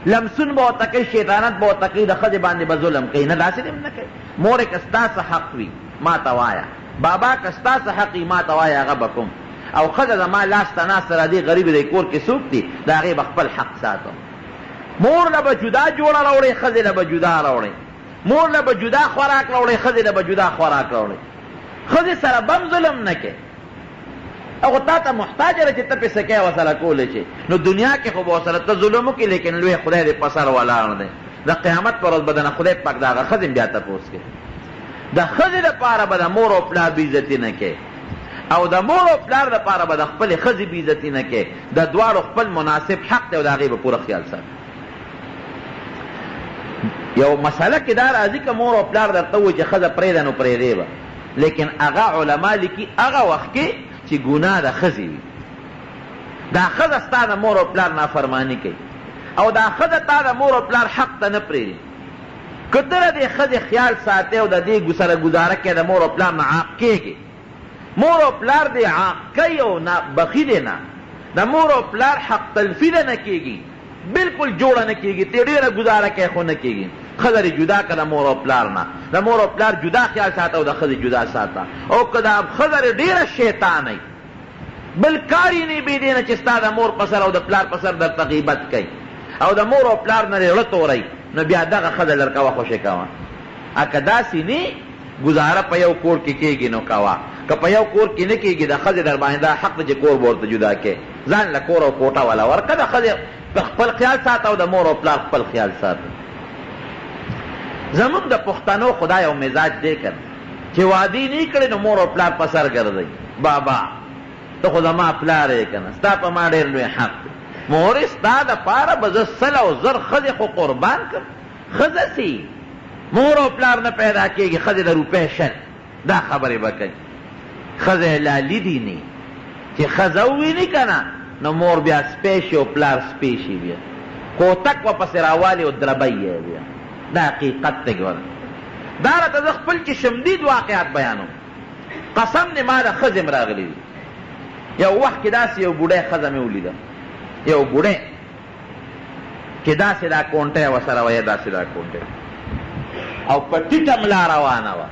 لمسون به ورته کوي شیطانت به ورته کوي د ښځې باندې به ظلم کوي نه داسې دې هم نه کوي مورې که ستا څه حق وي ما ته وایه بابا که ستا څه حق وي ما ته وایه هغه به کوم او ښځه زما لاس ته ناسته را دي غریب دی کور کې څوک دي د هغې به خپل حق ساتم مور له به جدا جوړه راوړئ ښځې له به جدا راوړئ مور له به جدا خوراک راوړئ ښځې له به جدا خوراک راوړئ ښځې سره به هم ظلم نه کوي هغه تا ته محتاجه ده چې ته پې څه کوې ورسره کولی شي نو دنیا کې خو به ورسره ته ظلم وکړي لیکن لوی خدای دې په سر ولاړ دی د قیامت پر ورځ به دنه خدای پاک د هغه ښځې بیا تپوس کوي د ښځې دپاره به د مور او پلار بېعزتي نه کوي او د مور او پلار دپاره به د خپلې ښځې بېعزتي نه کوي د دواړو خپل مناسب حق دی او د هغې به پوره خیال ساتي یو مسله کې دا راځي که مور او پلار درته ووایي چې ښځه پرېږده نو پرېږدې به لیکن هغه علما لیکي هغه وخت کې چې ګناه د ښځې وي دا ښځه ستا د مور او پلار نافرماني کوي او دا ښځه تا د مور او پلار حق ته نه پرېږدي که ته د دې ښځې خیال ساتې او د دې سره ګزاره کوې د مور او پلار نه عاق کېږي مور او پلار دې عاق کوي او بخي دی نه د مور او پلار حق تلفي ده نه کېږي بلکل جوړه نه کېږي ته ډېره ګزاره کوې خو نه کېږي ښځه دې جدا که د مور او پلار نه د مور او پلار جدا خیال ساته او د ښځې جدا ساته او که دا ښځه دې ډېره شیطانه بل کار یې نه بې دې نه چې ستا د مور په سر او د پلار په سر درته غیبت کوي او د مور او پلار نه دې زړه تورئ نو بیا دغه ښځه لر کوه خوشې کوه که داسې نه ګزاره په یو کور کې کېږي نو کوه که په یو کور کې نه کېږي د ښځې در باندې دا حق ده چې کور به ورته جدا کوې ځان له کور او کوټه والا ورکه د ښځې خپل خیال ساته او د مور او پلار خپل خیال ساته زمونږ د پښتنو خدا یو مزاج دی که چې وادي نه کړې نو مور او پلار په سر ګرځئ بابا ته خو زما پلار یې که نه ستا په ما ډېر لوی حق دی مورې ستا دپاره به زه سل او زر ښځې خو قربان کړم ښځه سي مور او پلار نه پیدا کېږي ښځې د روپۍ شل دا خبرې به کوي ښځه لالي دي نه چې ښځه وویني که نه نو مور بیا سپی شي او پلار سپی شي بیا کوتک به پسې راوالي او دربی یې بیا دا حقیقت دی ګوره دا راته زه خپل چې شمدید واقعات بیانوم قسم دې ما د ښځې م راغلي دي یو وخت کې داسې یو بوډۍ ښځه مې ولیده یو بوډۍ چې داسې دا کونټۍ ورسره وه داسې دا کونټۍ او په ټیټه ملا روانه وه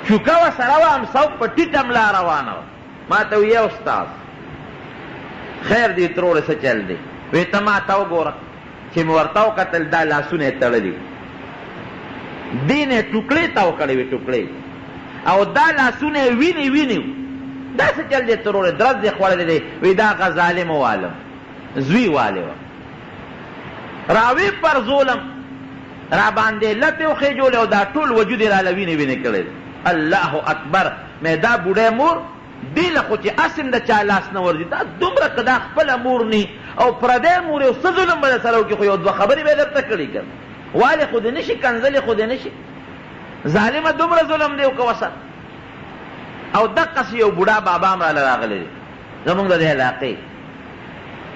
چوکه ورسره وه امساو په ټیټه ملا روانه وه ما ته ویې استاد خیر دی ترورې څه چل دی وی ته ما ته وګوره چې مې ورته وکتل دا لاسونه یې تړلي دې نه یې ټوکړې تاو کړې وې ټوکړې او دا لاسونه یې وینې وینې دا څه چل دی ترورې درز یې خوړلی دی وی دا هغه ظالمو والم زوی والې وه راوی پر ظلم را باندې لپې وخېجولې او دا ټول وجود یې راله وینې وینې کړی الله اکبر مې دا بوډۍ مور دې له خو چې اسم د چا لاس نه ورځي دا دومره که دا خپله مور نی او پردی مور یو څه ظلم به در سره وکړي خو یو دوه خبرې به یې درته کړي که والې خو دې نه شي کنځلې خو دې نه شي ظالمه دومره ظلم دی وکړه سر او دقسې یو بوډا بابا هم راله راغلی دی زمونږ د دې علاقې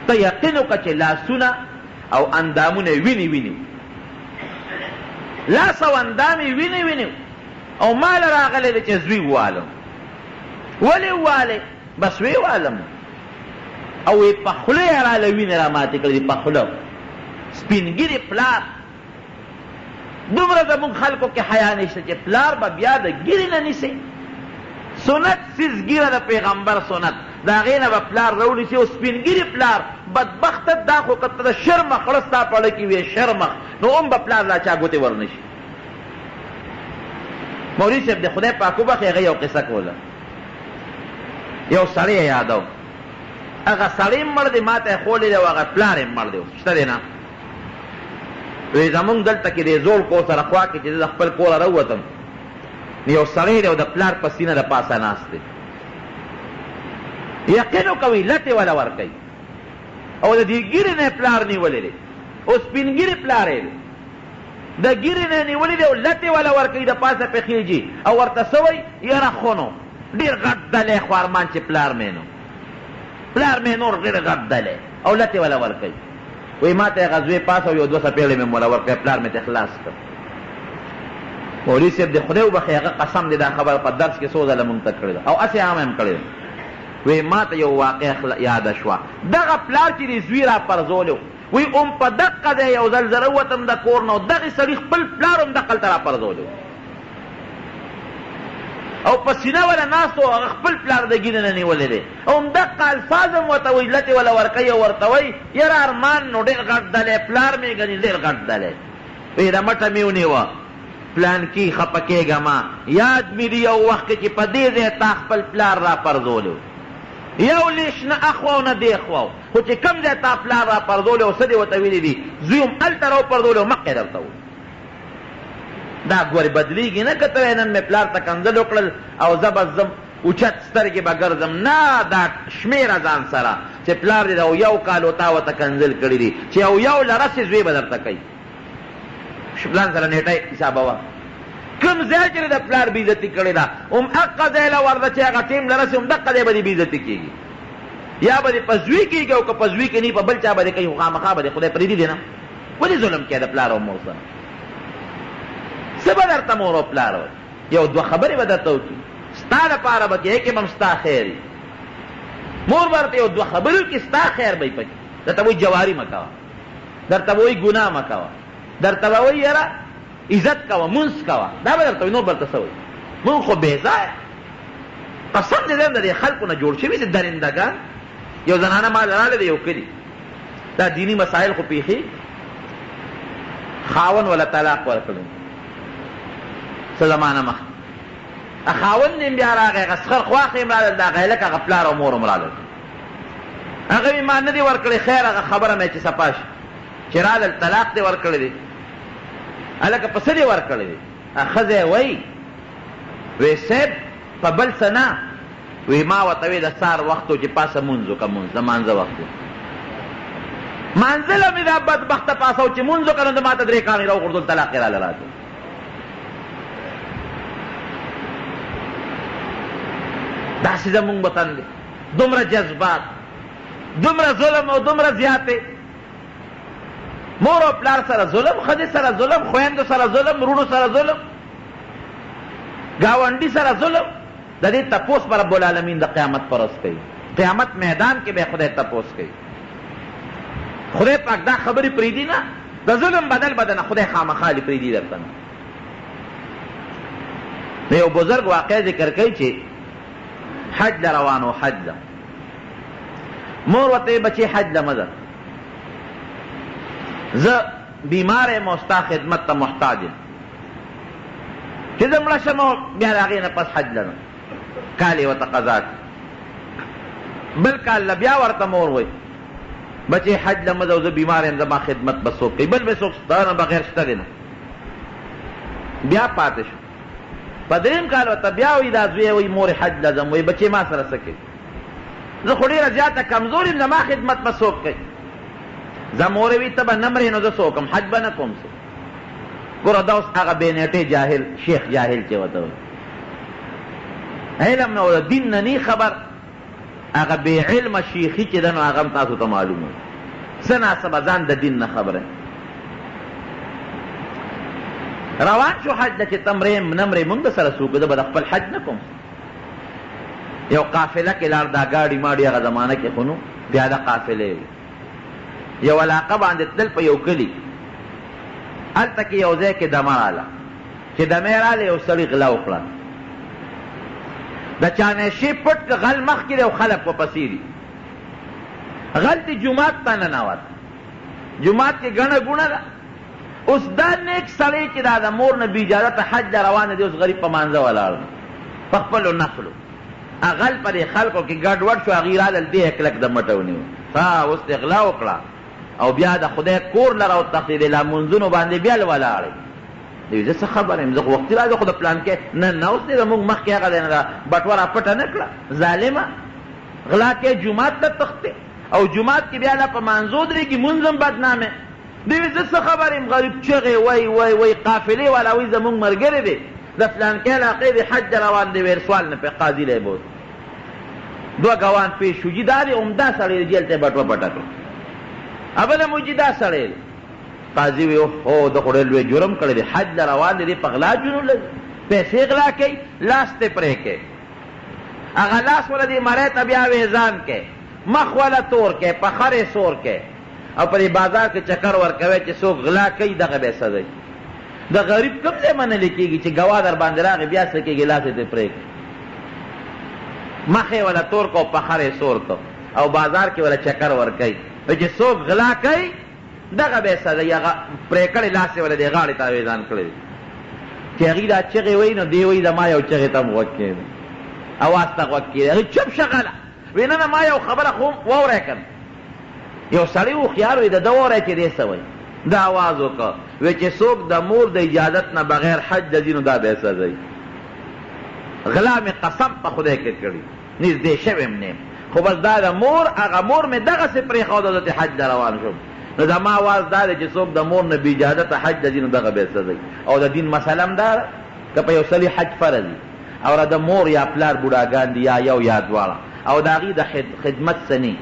ته یقین وکړه چې لاسونه او اندامونه یې وینې وینې لاس او اندام یې وینې وینې او ما له راغلی دی چې زوی والم ولې والې بس وی والم او یې په خوله یې راله وینې را ماتې کړې دي په خوله سپینګیرې پلار دومره زمونږ خلکو کې حیا نشته چې پلار به بیا د ګیرې نه نیسي سنت سیز ګیره د پیغمبر سنت د هغې نه به پلار راونیسي او سپینګیرې پلار بدبخته دا خو که ته د شرمخ خړه ستا په اړه کې وې شرمخ نو هم به پلار لا چا ګوتې ورنشي مولوي صاحب د خدای پاک وبخښي هغه یو قصه کوله یو سړی یادو هغه سړی مړ دی ما ته خولی دی او هغه پلار یې مړ دی شته دی نه وی زمونږ دلته کې دی زوړ کور سره خوا کې چې د خپل کوره راووتم یو سړی دی او د پلار په سینه د پاسه ناست دی یقین وکوئ لټې والا ورکوي او د دې ګیرې نه پلار نیولی دی او سپین ګیرې پلار یې دی د ګیرې نه نیولی دی او لټې والا ورکوي د پاسه پې خیږي او ورته څه وایي یاره خو نو ډېر غټ دلی خو ارمان چې پلار مې نو پلار مې نور ډېر غټ دلی او لټې والا ورکوي وی ما ته هغه زوی پاس او یو دوه څپېړې مې مولا ورکړی پلار مې ته خلاص کړ مولوي صاحب د خدای وبخښي هغه قسم دی دا خبره په درس کې څو ځله مونږ ته کړې ده او هسې عامه هم کړې ده وی ما ته یو واقع یاده شوه دغه پلار چې د زوی را پرځولی وی اوم په دقه دی یو ځل زه راووتم د کور نه او دغې سړي خپل پلار هم دقلته را پرځولی او په سینه وله ناست و هغه خپل پلار د ګینې نه نیولی دی او همدقه الفاظ هم ورته وایي لټې وله ورکوي او ورته وایي یاره ارمان نو ډېر غټ دلی پلار مې ګنې ډېر غټ دلی وی د مټه مې ونیوه پلانکي خفه کېږه ما یاد مې دي یو وخت کې چې په دې ځای تا خپل پلار را پرځولی یو لیش نه اخوا او نه دې خوا خو چې کوم ځای تا پلار را پرځولی او څه دې ورته ویلي دي زوی هم هلته را وپرځولی او مخکې درته وایي دا ګورې بدلیږي نه کتلی نن مې پلار ته کنځل وکړل او زه به ځم اوچت سترګې به ګرځم نه دا شمېره ځان سره چې پلار دې د یو کال و تا ورته کنځل کړي دي چې یو لرسې زوی به درته کوي ځان سره نیټه حسابوه کوم ځای چې د پلار بېعزتي کړې ده هم هغه ځای له ورده چې هغه ټیم لرسې هم دقه ځای به دې بېعزتي کېږي یا به دې په زوی کېږي او که په زوی کې نه په بل چا به دې کوي خو خامخا به دې خدای پرېږدي دی نه ولې ظلم کوې د پلار او مور سره څه به درته مور او پلار وایي یو دوه خبرې به درته وکړي ستا دپاره به کې کې به هم ستا خیر وي مور به درته یو دوه خبرې وکړي ستا خیر به یې پکې درته وایي جواري مه کوه درته به وایي ګناه مه کوه درته به وایي یاره عزت کوه مونځ کوه دا به درته وایي نور به درته څه وایي مونږ خو بېځایه قسم دې دی د دې خلکو نه جوړ شوي دي درندګان یو زنانه ما راغلی دی یو کلي دا دیني مسایل خو پیښي خاون ولا طلاق ورکړی څه زمانه مخکې خاون نیم بیا راغی هغه سخر خواښې هم راغلل د هغه هلک هغه پلار او مور هم راغلل هغه مې ما نه دي ورکړی خیر هغه خبره مې چې صفا شي چې راغلل طلاق دې ورکړی دی هلکه په څه دې ورکړی دی ښځی وایي وی صاحب په بل څه نه وی ما ورته وی د سهار وخت و چې پاسه مونځ وکړه مونځ د مانځه وخت و مانځله مې دا بدبخته پاسه و چې مونځ وکړه نو د ما ته درې کاڼې راوغورځول طلاق یې راله راځي داسې زمونږ وطن دی دومره جذبات دومره ظلم او دومره زیاتې مور او پلار سره ظلم ښځې سره ظلم خویندو سره ظلم وروڼو سره ظلم ګاونډي سره ظلم د دې تپوس به رب العالمین د قیامت پر ورځ کوي قیامت میدان کې به خدای تپوس کوي خدای پاک دا خبرې پرېږدي نه د ظلم بدل نه خدای خامخا دې پرېږدي درته نه د یو بزرګ واقع ذکر کوي چې حج له روان و حج له مور ورته بچې حج له مه ځه زه بیمار یم او ستا خدمت ته محتاج یم چې زه مړه شم او بیا د هغې نه پس حج له نه کال یې ورته قضا کړي بل کال له بیا ورته مور وایي بچې حج له مه ځه او زه بیمار یم زما خدمت به څوک کوي بل به څوک ستا نه بغیر شته دی نه بیا پاتې شو په درېیم کال ورته بیا وایي دا زوی وایي مورې حج له ځم وایي بچې ما سره څه کوي زه خو ډېره زیاته کمزور یم زما خدمت به څوک کوي زه مورې وي ته به نه مرې نو زه څه وکړم حج به نه کوم څه ګوره دا اوس هغه بېنیټې جاهل شیخ جاهل چې ورته وایي علم نه او د دین نه نی خبر هغه بې علمه شیخي چې ده نو هغه هم تاسو ته معلوم وي څه ناسبه ځان د دین نه خبره روان شو حج ته چې ته مرې نه مرې مونږ به سره څوک زه به د خپل حج نه کوم یو قافله کې لاړ دا ګاډي ماډي هغه زمانه کې خو نو بیا د قافلې وي یو علاقه باندې تلل په یو کلي هلته کې یو ځای کې دمه راله چې دمې راله یو سړي غلا وکړه د چانشې پټ که غل مخکې دی او خلک ورپسې دي غل دې جومات ته ننوت جومات کې ګڼه ګوڼه ده اوس دا نیک سړی چې دا د مور نه بې اجازته حج ته روان دی اوس غریب په مانځه ولاړ په خپلو نفلو اغل پر خلقو کې ګډ وډ شو، هغې رالل دې کلک د مټه ونیو، اوس اغلا وکړه او بیا د خدای کور لره وتښتېدې، لا منځونو باندې بیا ولاړې. دوی زه څه خبر یم، زه وختي راځه خو د پلان کې نه اوس دې زموږ مخکې هغه دی نه ده بټوره پټه نه کړه، ظالمه غلا کې جومات ته تښتې او جومات کې بیا لا په مانځو درېږي، مونځ هم بدنامې. دوی زه څه خبر یم، غریب چغې وای قافلې والا وایي زموږ ملګری دی د فلانکې علاقې د حج روان دی، ویل سوال نه پې قاضي لی بوت. دوه ګوان پیش شو، جي دا دی عمده سړی جیل ته یې بټوه پټه کړه. ابله مو جي دا سړی قاضي وی اوهو د خو ډېر لوی جرم کړی دی، حج له روان دی، په غلا جنون لګي، پیسې غلا کوي، لاس ته پرې کوي، هغه لاس وله دې مرۍ ته بیا ویزان کوي، مخ وله تور کوي، په خرې سور کوي او په دې بازار کې چکر ورکوي چې څوک غلا کوي، دغه به سزا. د غریب کوم ځای منلی کېږي چې ګواه در باندې راغی بیا څه کېږي، لاس یې پرې کوي، مخ یې وله تور کو، په خرې سور کو او بازار کې وله چکر ورکوي، چې څوک غلا کوي دغه به سزا. هغه پرې کړی لاس یې وله دې غاړې ته ویزان کړی چې هغې دا چغې وایي نو دی وایي د ما یو چغې ته م غوږ کېږي، اواز ته غوږ کېږي، هغې چپ شه غله وی نه ما یو خبره خو واوری که یو سړی هوښیار وي د ده واوری چې دی څه وایي. دا آواز وکړه وی چې څوک د مور د اجازت نه بغیر حج ته ځي نو دا به یې سزا. غلا مې قسم په خدای کې کړي، نږدې شوی م نیم، خو بس دا د مور هغه مور مې دغسې پرېښوده زه حج ته روان شوم. نو زما آواز دا دی چې څوک د مور نه بې اجازته حج ته ځي نو دغه به یې سزا. او د دین مسله هم دا ده که په یو سړي حج فرض وي او د مور یا پلار بوډاګان دي یا یو یا دواړه او د هغې د خدمت څه نه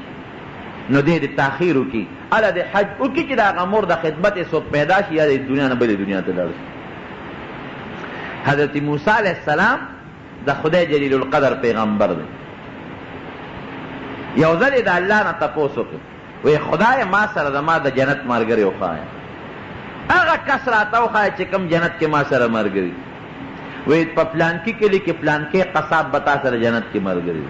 نو دې د تاخیر وکړي، هله د حج وکړي چې د هغه مور د خدمت یې څوک پیدا شي یا د دنیا نه بلې دنیا ته لاړ شي. حضرت موسی علیه السلام د خدای جلیل القدر پیغمبر دی. یو ځل یې د الله نه تپوس وکړ، وی خدای ما سره زما د جنت ملګری وښایه، هغه کس راته وښایه چې کوم جنت کې ما سره ملګري، وی په پلانکي کلي کې پلانکې قصاب به تا سره جنت کې ملګري.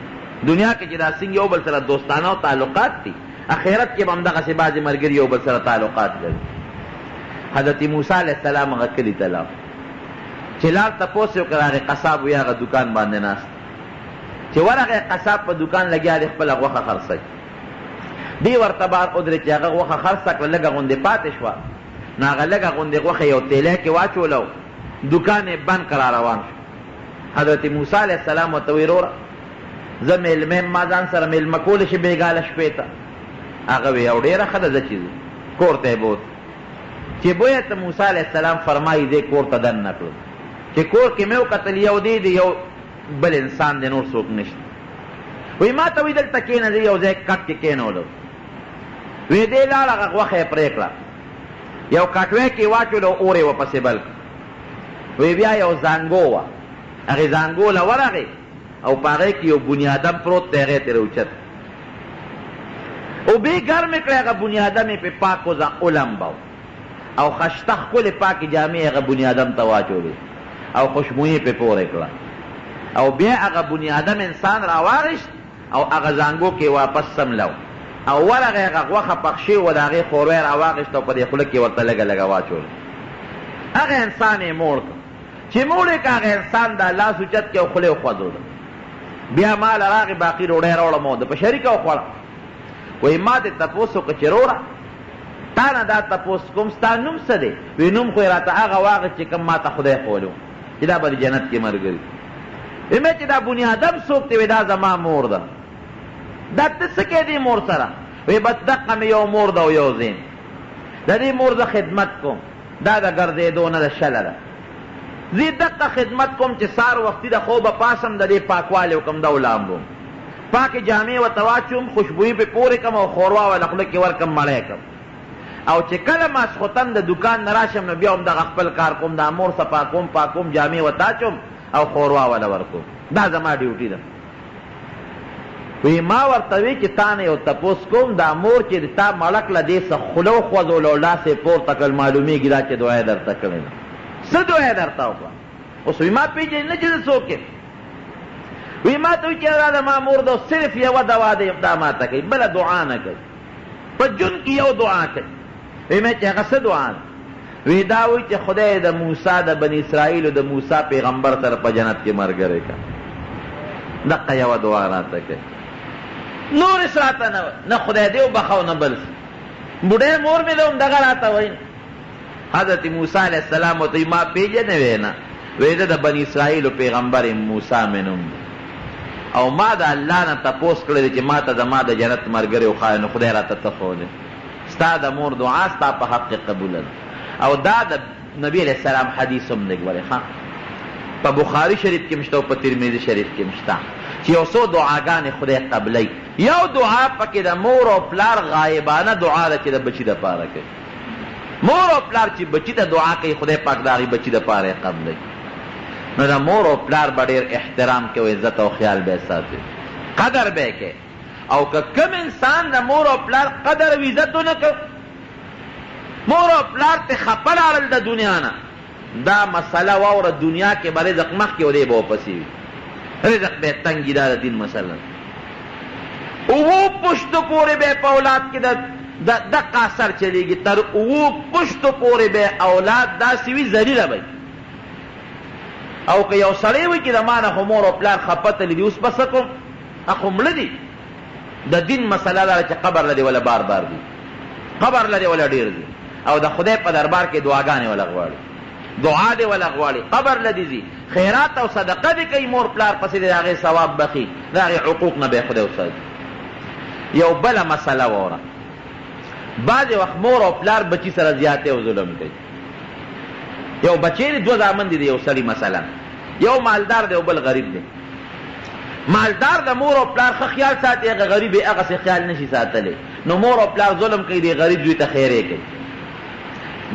دنیا کې چې دا څنګه یو بل سره دوستانه او تعلقات دي، اخرت کې به هم دغسې بعضې ملګري یو بل سره تعلقات لري. حضرت موسی علیه السلام هغه کلي ته لاړ، چې لاړ تپوس یې وکړ، هغې قصاب وي هغه دوکان باندې ناست، چې ورغی قصاب په دوکان لګیا دی خپله غوښه خرڅوي. دی ورته بار ودرېد چې هغه غوښه خرڅه کړه، لږه غوندې پاتې شوه، نو هغه لږه غوندې غوښه یو تیلی کې واچولو، دوکان یې بند کړه روان شو. حضرت موسی علیه السلام ورته ویل وروره زه میلمه یم، ما ځان سره میلمه کولی شي بېګاله شپې ته؟ هغه وی یو ډېره ښه ده ځه چې کور ته یې بوت. چې بویه ته موسی علیه السلام فرمایي دی کور ته دننه کړو، چې کور کې مې وکتل یو دی یو بل انسان دی، نور څوک نشته. وی ما ته وی دلته کښېنه، زه یو ځای کټ کې کښېنولو، وی دی لاړ هغه غوښه یې پرې کړه، یو کټوی کې واچولو اور یې ورپسې بل کړه. وی بیا یو زانګو وه، هغې زانګو له ورغې او په هغې کې یو بنیادم پروت دی، هغې ترې اوچت اوبې ګرمې کړې، هغه بنیادم یې پې پاک ولمبو او خشته ښکلې پاکې جامې هغه بنیادم ته واچولې او خوشبویي پې پورې کړه، او بیا هغه بنیادم انسان راواغېشت او هغه زانګو کې واپس سملو او ورغې هغه غوښه پخشې وه، د هغې خوروی راواغېشت او په دې خوله کې ورته لږه لږه واچوله. هغه انسان یې موړ کړ، چې موړ یې که هغه انسان دا لاس اوچت کې او خوله یې وخوځوله. بیا ما له راغې باقي ډوډۍ راوړه، ما د په شریکه وخوړه. وایي ما دې تپوس وکړه چې وروره تا نه دا تپوس کوم ستا نوم څه دی؟ وی نوم خو یې راته هغه واغېست چې کوم ما ته خدای ښولی چې دا به د جنت کې ملګري. ویمې چې دا بنیادم څوک دی؟ وی دا زما مور ده. دا ته څه کوې دې مور سره؟ وی بس دقه مې یو مور ده او یو زین، د دې مور زه خدمت کوم، دا د ګرځېدو نه ده شله ده. زه دقه خدمت کوم چې سار وختي د خوبه پاسم، د دې پاکوالی وکړم، دا ولامبم، پاکې جامې ورته واچوم، خوشبویي پې پورې کړم او ښوروا وله خوله کې ورکړم، مړی کړم. او چې کله ماسخوتن د دوکان نه راشم نو بیا هم دغه خپل کار کوم، دا مور صفا کوم، پاکوم، جامې ورته اچوم او ښوروا وله ورکوم، دا زما ډیوټي ده. وی ما ورته وی چې تا نه یو تپوس کوم، دا مور چې تا مړک له دې څه خوله وخوځولو او لاس یې پورته کړل، معلومېږي دا چې دعا یې درته کړې ده. څه دعا یې درته وکړه؟ اوس وی ما پېژنې نه چې زه څوک یم. وی ما ته وی چې دا زما مور ده، صرف یوه دوا ده دا ما ته کوي، بله دعا نه کوي، په ژوند کې یو دعا کوي. وی مې چې هغه څه دعا ده؟ وی دا وی چې خدای د موسی د بني اسرائیلو د موسی پیغمبر سره په جنت کې ملګری کړه. دقه یوه دعا راته کوي نور هېڅ راته نه خدای دې وبخه نه بل بوډۍ مور مې ده هم دغه راته وایي حضرت موسی علیه السلام ورته ما پېژنې وی نه وی ده د بني اسرائیلو پیغمبر موسی مې نوم او ما د الله نه تپوس کړی دی چې ما ته زما د جنت ملګری وښایه نو خدای راته ته ښودې ستا د مور دعا ستا په حق کې قبوله ده او دا د نبی علیه السلام حدیث هم دی ګورې ښه په بخاري شریف کې مشته او په ترمذي شریف کې مشته چې یو څو دعاګانې خدای قبلوي یو دعا پکې د مور او پلار غایبانه دعا ده چې د بچي دپاره کوي مور او پلار چې بچي ته دعا کوي خدای پاک د هغې بچي دپاره یې قبلوي نو د مور او پلار به ډېر احترام کوي عزت او خیال به یې ساتي قدر به یې کوي او که کم انسان د مور او پلار قدر او عزت ونه کوي مور او پلار ته خفه لاړل د دنیا نه دا مسله واوره دنیا کې به رزق مخکې و دی به ورپسې وي رزق به یې تنګي دا د دین مثلا اوو پشتو پورې به په اولاد کې دقه اثر چلیږي تر اوو پشتو پورې به اولاد داسې وي ذلیله به او که یو سړی وي چې د ما نه خو مور او پلار خفه تلي دي اوس به څه کوم خو مړه دي د دین مسله دا ده چې قبر لدې ولا بار بار دي قبر لدې ولا ډېر دي او د خدای په دربار کې دعاګانې ولا غواړي دعا دې ولا غواړي قبر لدې ځي خیرات او صدقه دې کوي مور پلار پسې د هغې ثواب بخي د هغې حقوق نه به یې خدای وساتي یو بله مسله واوره بعضې وخت مور او پلار بچي سره زیاتې او ظلم کوي یو بچی دی دو زامن دی یو سړي مثلا یو مالدار دی او بل غریب دی مالدار د مور او پلار ښه خیال ساتي هغه غریب یې هغسې خیال نشي ساتلی نو مور او پلار ظلم کوي دی غریب زوی ته خیرې کوي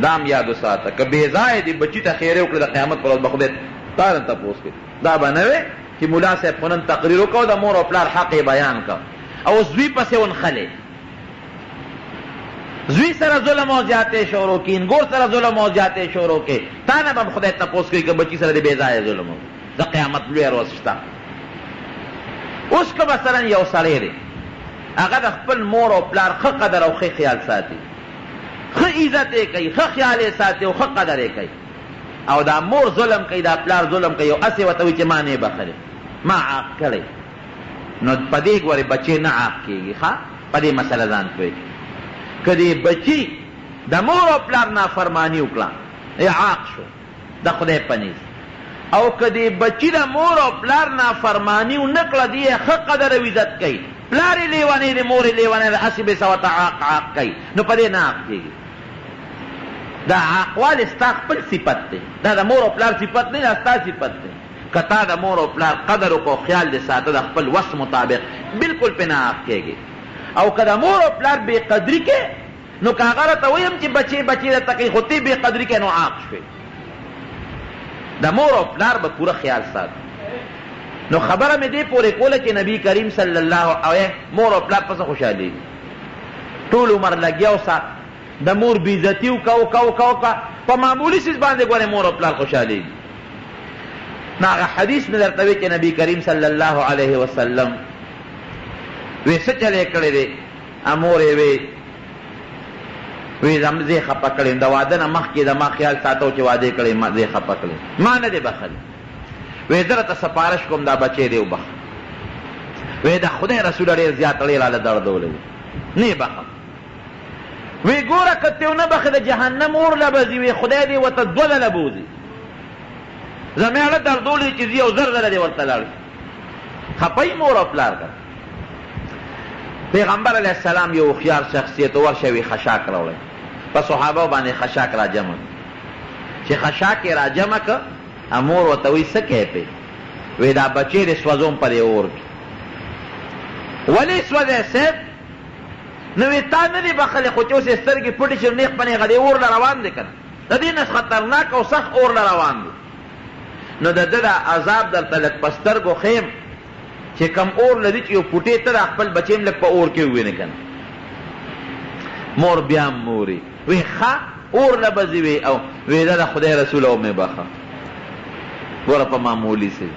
دا هم یاد وساته که بې ځایه دی بچي ته خیرې وکړي د قیامت پر ورځ به خدای تا نه تپوس کوي دا به نه وی چې ملا صاحب خو نن تقریر وکړو د مور او پلار حق یې بیان کړ او زوی پسې ونښلې زوی سره ظلم او زیاتې شروع کړي انګور سره ظلم او زیاتې شروع کړي تا نه به خدای تپوس کوي که بچي سره د بې ځایه ظلم د قیامت لویه ورځ شته اوس که مثلا یو سړی دی هغه د خپل مور او پلار ښه قدر او ښه خیال ساتي ښه عزت یې کوي ښه خیال یې ساتي او ښه قدر یې کوي او دا مور ظلم کوي دا پلار ظلم کوي او هسې ورته وایي چې ما نه یې بخلې ما عاق کړی نو په دې ګورې بچی نه عاق کېږي ښه په دې مسله ځان پوهېږي که دې بچي د مور او پلار نافرماني وکړه عاق شو د خدای په نیز او که دې بچي د مور او پلار نافرماني ونه کړه دې یې ښه قدر او عزت کوي پلار یې لیونی دی مور یې لیونی دی هسې به څه ورته عاق کوي نو په دې نه عاق کېږي دا عاقوالی ستا خپل صفت دی دا د مور او پلار صفت نه دا ستا صفت دی که تا د مور او پلار قدر وکړو خیال دې ساته د خپل وس مطابق بالکل پې نه عاق کېږي او که د مور او پلار بې قدري کې نو که هغه راته ویم چې بچې درته کوي خو تی بې قدري کې نو عاق شوې د مور او پلار به پوره خیال ساتي نو خبره مې دې پورې کوله چې نبی کریم صلی الله علیه مور او پلار پسې خوشحالېږي ټول عمر لګیا سات د مور بېعزتي وکړه په معمولي څیز باندې ګورې مور او پلار خوشحالېږي نو هغه حدیث مې درته وی چې نبی کریم صلی الله علیه وسلم وی څه چلی کړی دی مور یې وی زه خفه کړی د واده نه مخکې د ما خیال ساتو چې واده کړی زه خفه کړی ما نه دی بخلی وی زه راته سپارش کوم دا بچی دی وبخ وی د خدای رسول ډېر زیات ډېر راله دردولی وي نه یې بخم وی ګوره که ته ونه بخې د جهنم اور له به ځي وی خدای دې ورته دوه ځله بوځي زما اړه دردولی چې ځي او زر ځله دې ورته لاړ شي خفه مور او پلار که پیغمبر علیه السلام یو هوښیار شخصیت ورشه وی خشاک راوړی په صحابه باندې خشاک را جمع چې خشاک یې را جمع که مور ورته وایي څه کوې پې وی دا بچی دې سوځوم په دې اور کې ولې سوځی صاحب نو وی تا نه دي بخلې خو چې اوس یې سترګې پټې شي نیغ په نیغه دې اور له روان دی که نه د دې نه خطرناک او سخت اور له روان دی نو د ده دا عذاب درته لږ په سترګو ښیم چې کم اور لري چې یو پوټې ته د خپل بچی هم لږ په اور کې ووینې که نه مور بیا هم موري وی ښه اور نه به ځي وی او وی دا د خدای رسول او مې بخه ګوره په معمولي سي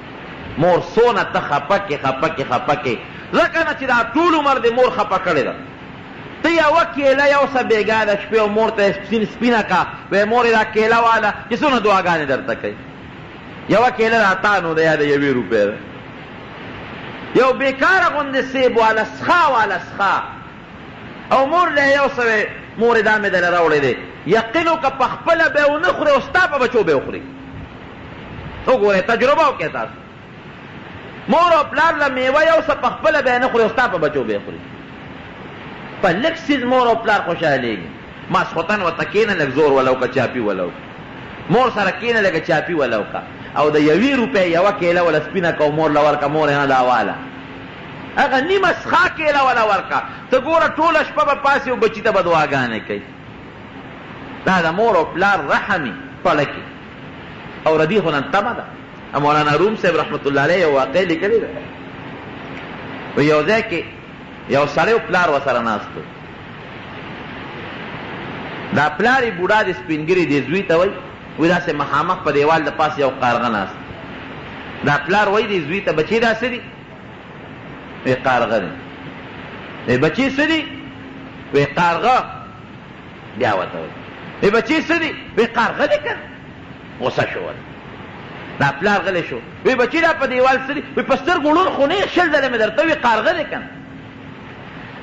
مور څونه ته خفه کې ځکه نه چې دا ټول عمر د مور خفه کړې ده ته یوه کیله یو څه بېګا ده شپې او مور ته سپینه کا وی مور یې دا کیله واله چې څونه دعاګانې درته کوي یوه کیله د اتانو ده یا د 1 روپۍ ده یو بیکاره غوندې سیب والا سخا والا سخا او مور له یو سوی مور دا مې دله راوړی دی یقین وکړه په خپله به یې ونه خورې او ستا په بچو به یې وخوري وګورئ تجربه وکړئ تاسو مور او پلار له میوه یو څه په خپله به یې نه خوري او ستا په بچو به یې خوري په لږ څیز مور او پلار خوشحالېږي ماسخوتن ورته کښېنه لږ زور وله وکړه چاپي وله وکړه مور سره کښېنه لږه چاپي وله وکړه او د 1 روپۍ یوه کیله وله سپینه کو مور له ورکړه مور یې نه دا واله هغه نیمه سخا کیله وله ورکړه ته ګوره ټوله شپه به پاسې او بچي ته به دعاګانې کوي دا د مور او پلار رحمي پړه کې او ردي خو نن تمه ده مولانا روم صاحب رحمت الله علیه یو واقع لیکلې ده و یو ځای کې یو سړی او پلار ورسره ناست و دا پلار یې بوډا د سپینګري دې زوی ته وایي وایي داسې مخامخ په دیوال د پاس یو کارغه ناست دا پلار وایي دې زوی ته بچې داسې دي وی کارغه دی وی بچې څه دي وی کارغه بیا ورته وایي وی بچې څه دي وی کارغه دی که غوسه شو دا پلار غلی شو وی بچی دا په دیوال څه دي وی په سترګو ړوند خو نه یې 20 ځله مې درته وی کارغه دی که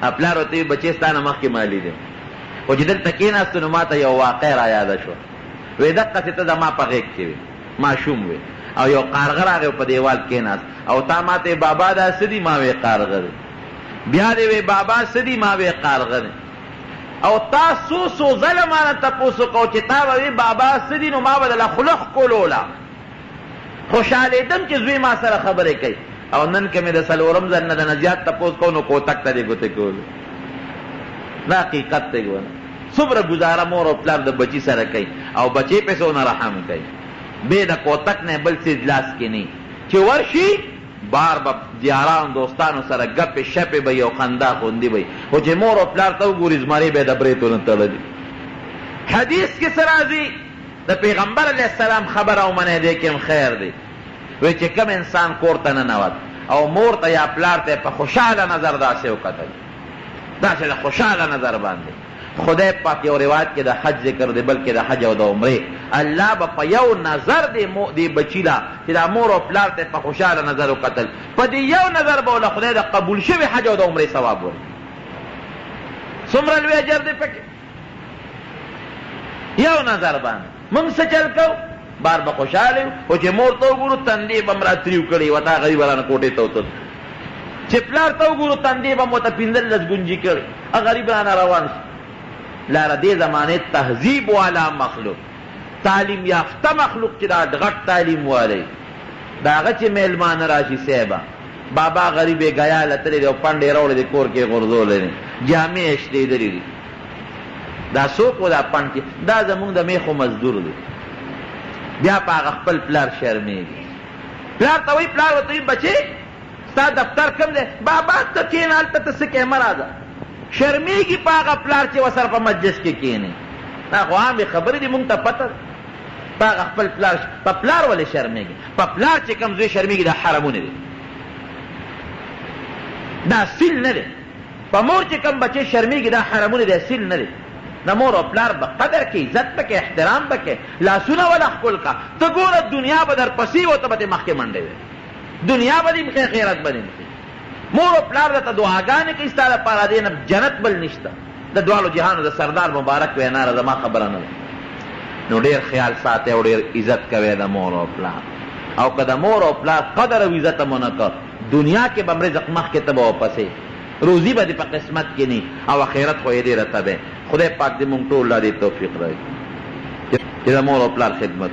نه پلار ورته وی بچې ستا نه مخکې مالي دی خو چې دلته کېناستو نو ما ته یو واقع را یاده شوه وی دقسې ته زما په غېږ کې وې ماشوم وې او یو کارغه راغی په دیوال کېناست او تا ما ته بابا دا څه دي ما وی کارغه دی بیا دې وی بابا څه دي ما وی کارغه دی او تا څو ځله ما نه تپوس وکړو چې تا به وی بابا څه دي نو ما به دله خوله ښکلوله خوشحالېدم چې زوی ما سره خبرې کوي او نن که مې د 4 ځل نه د نه زیات تپوس کوو نو کوتک ته دې ګوتې کولو دا حقیقت دی ګوره څومره ګزاره مور او پلار د بچي سره کوي او بچې پې څونه رحم کوي بې د کوتک نه بل څیز لاس کې نه چې ورشي بار به یارانو دوستانو سره ګپې شپې به یو خندا خوندي به خو چې مور او پلار ته وګوري زمرې به یې د برېتو نه تړلي حدیث کې څه راځي د پیغمبر علیه السلام خبره او منع دی کې هم خیر دی وی چې کوم انسان کور ته ننوت او مور ته یا پلار ته په خوشحاله نظر داسې وکتل داسې د خوشحاله نظر باندې خدای پاک یو روایت کې د حج ذکر دی بلکې د حج او د عمرې الله به په یو نظر دی بچي لا چې دا مور او پلار ته په خوشحاله نظر وکتل په دې یو نظر به له خدای د قبول شوي حج او د عمرې ثواب ورکړي څومره لوی اجر دی پکې یو نظر باندې موږ څه چل کوو بار به خوشحاله یو خو چې مور ته وګورو تندې به م راتریو کړي و تا غریبانو کوټې ته وتل چې پلار ته وګورو تندې به م ورته 15 ګونجي کړي غریبانه روان شي لاره دې زمانې تهذیب والا مخلوق تعلیم یافته مخلوق چې دا غټ تعلیم والی د هغه چې میلمانه راشي صاحبه بابا غریب یې ګیا لتلی دی او پنډې راوړی دی کور کې غورځولی دی جامې یې شلېدلې دي دا څوک و دا پنډ کې دا زمونږ د میخو مزدور دی بیا په هغه خپل پلار شرمېږي پلار ته وایي پلار ورته وایي بچې ستا دفتر کم دی بابا ته کښېنه هلته ته څه کوې مه راځه شرمېږي په هغه پلار چې ورسره په مجلس کې کښېنې دا خو عامې خبرې دي مونږ ته پته ده په هغه خپل پلار په پلار ولې شرمېږي په پلار چې کوم زوی شرمېږي دا حرمونه دي دا سیل نه دی په مور چې کوم بچې شرمېږي دا حرمونه دی سیل نه دی د مور او پلار به قدر کې عزت به کې احترام به کې لاسونه وله ښکل کا ته ګوره دنیا به در پسې و ته به ترې مخکې منډې وې دنیا به دې مخې خیرت به دې مخې مور او پلار درته دعاګانې کوي ستا لپاره دې نه جنت بل نشته د دواړو جهانو د سردار مبارک وینا ده زما خبره نه ده نو ډېر خیال ساتئ او ډېر عزت کوئ د مور او پلار او که د مور او پلار قدر او عزت مو نه کړ دنیا کې به رزق مخکې ته به واپسې روزي به دې په قسمت کې نه او آخرت خو یې ډېره تبې خدای پاک دې مونږ ټول لا دې توفیق راکړي چې د مور او پلار خدمت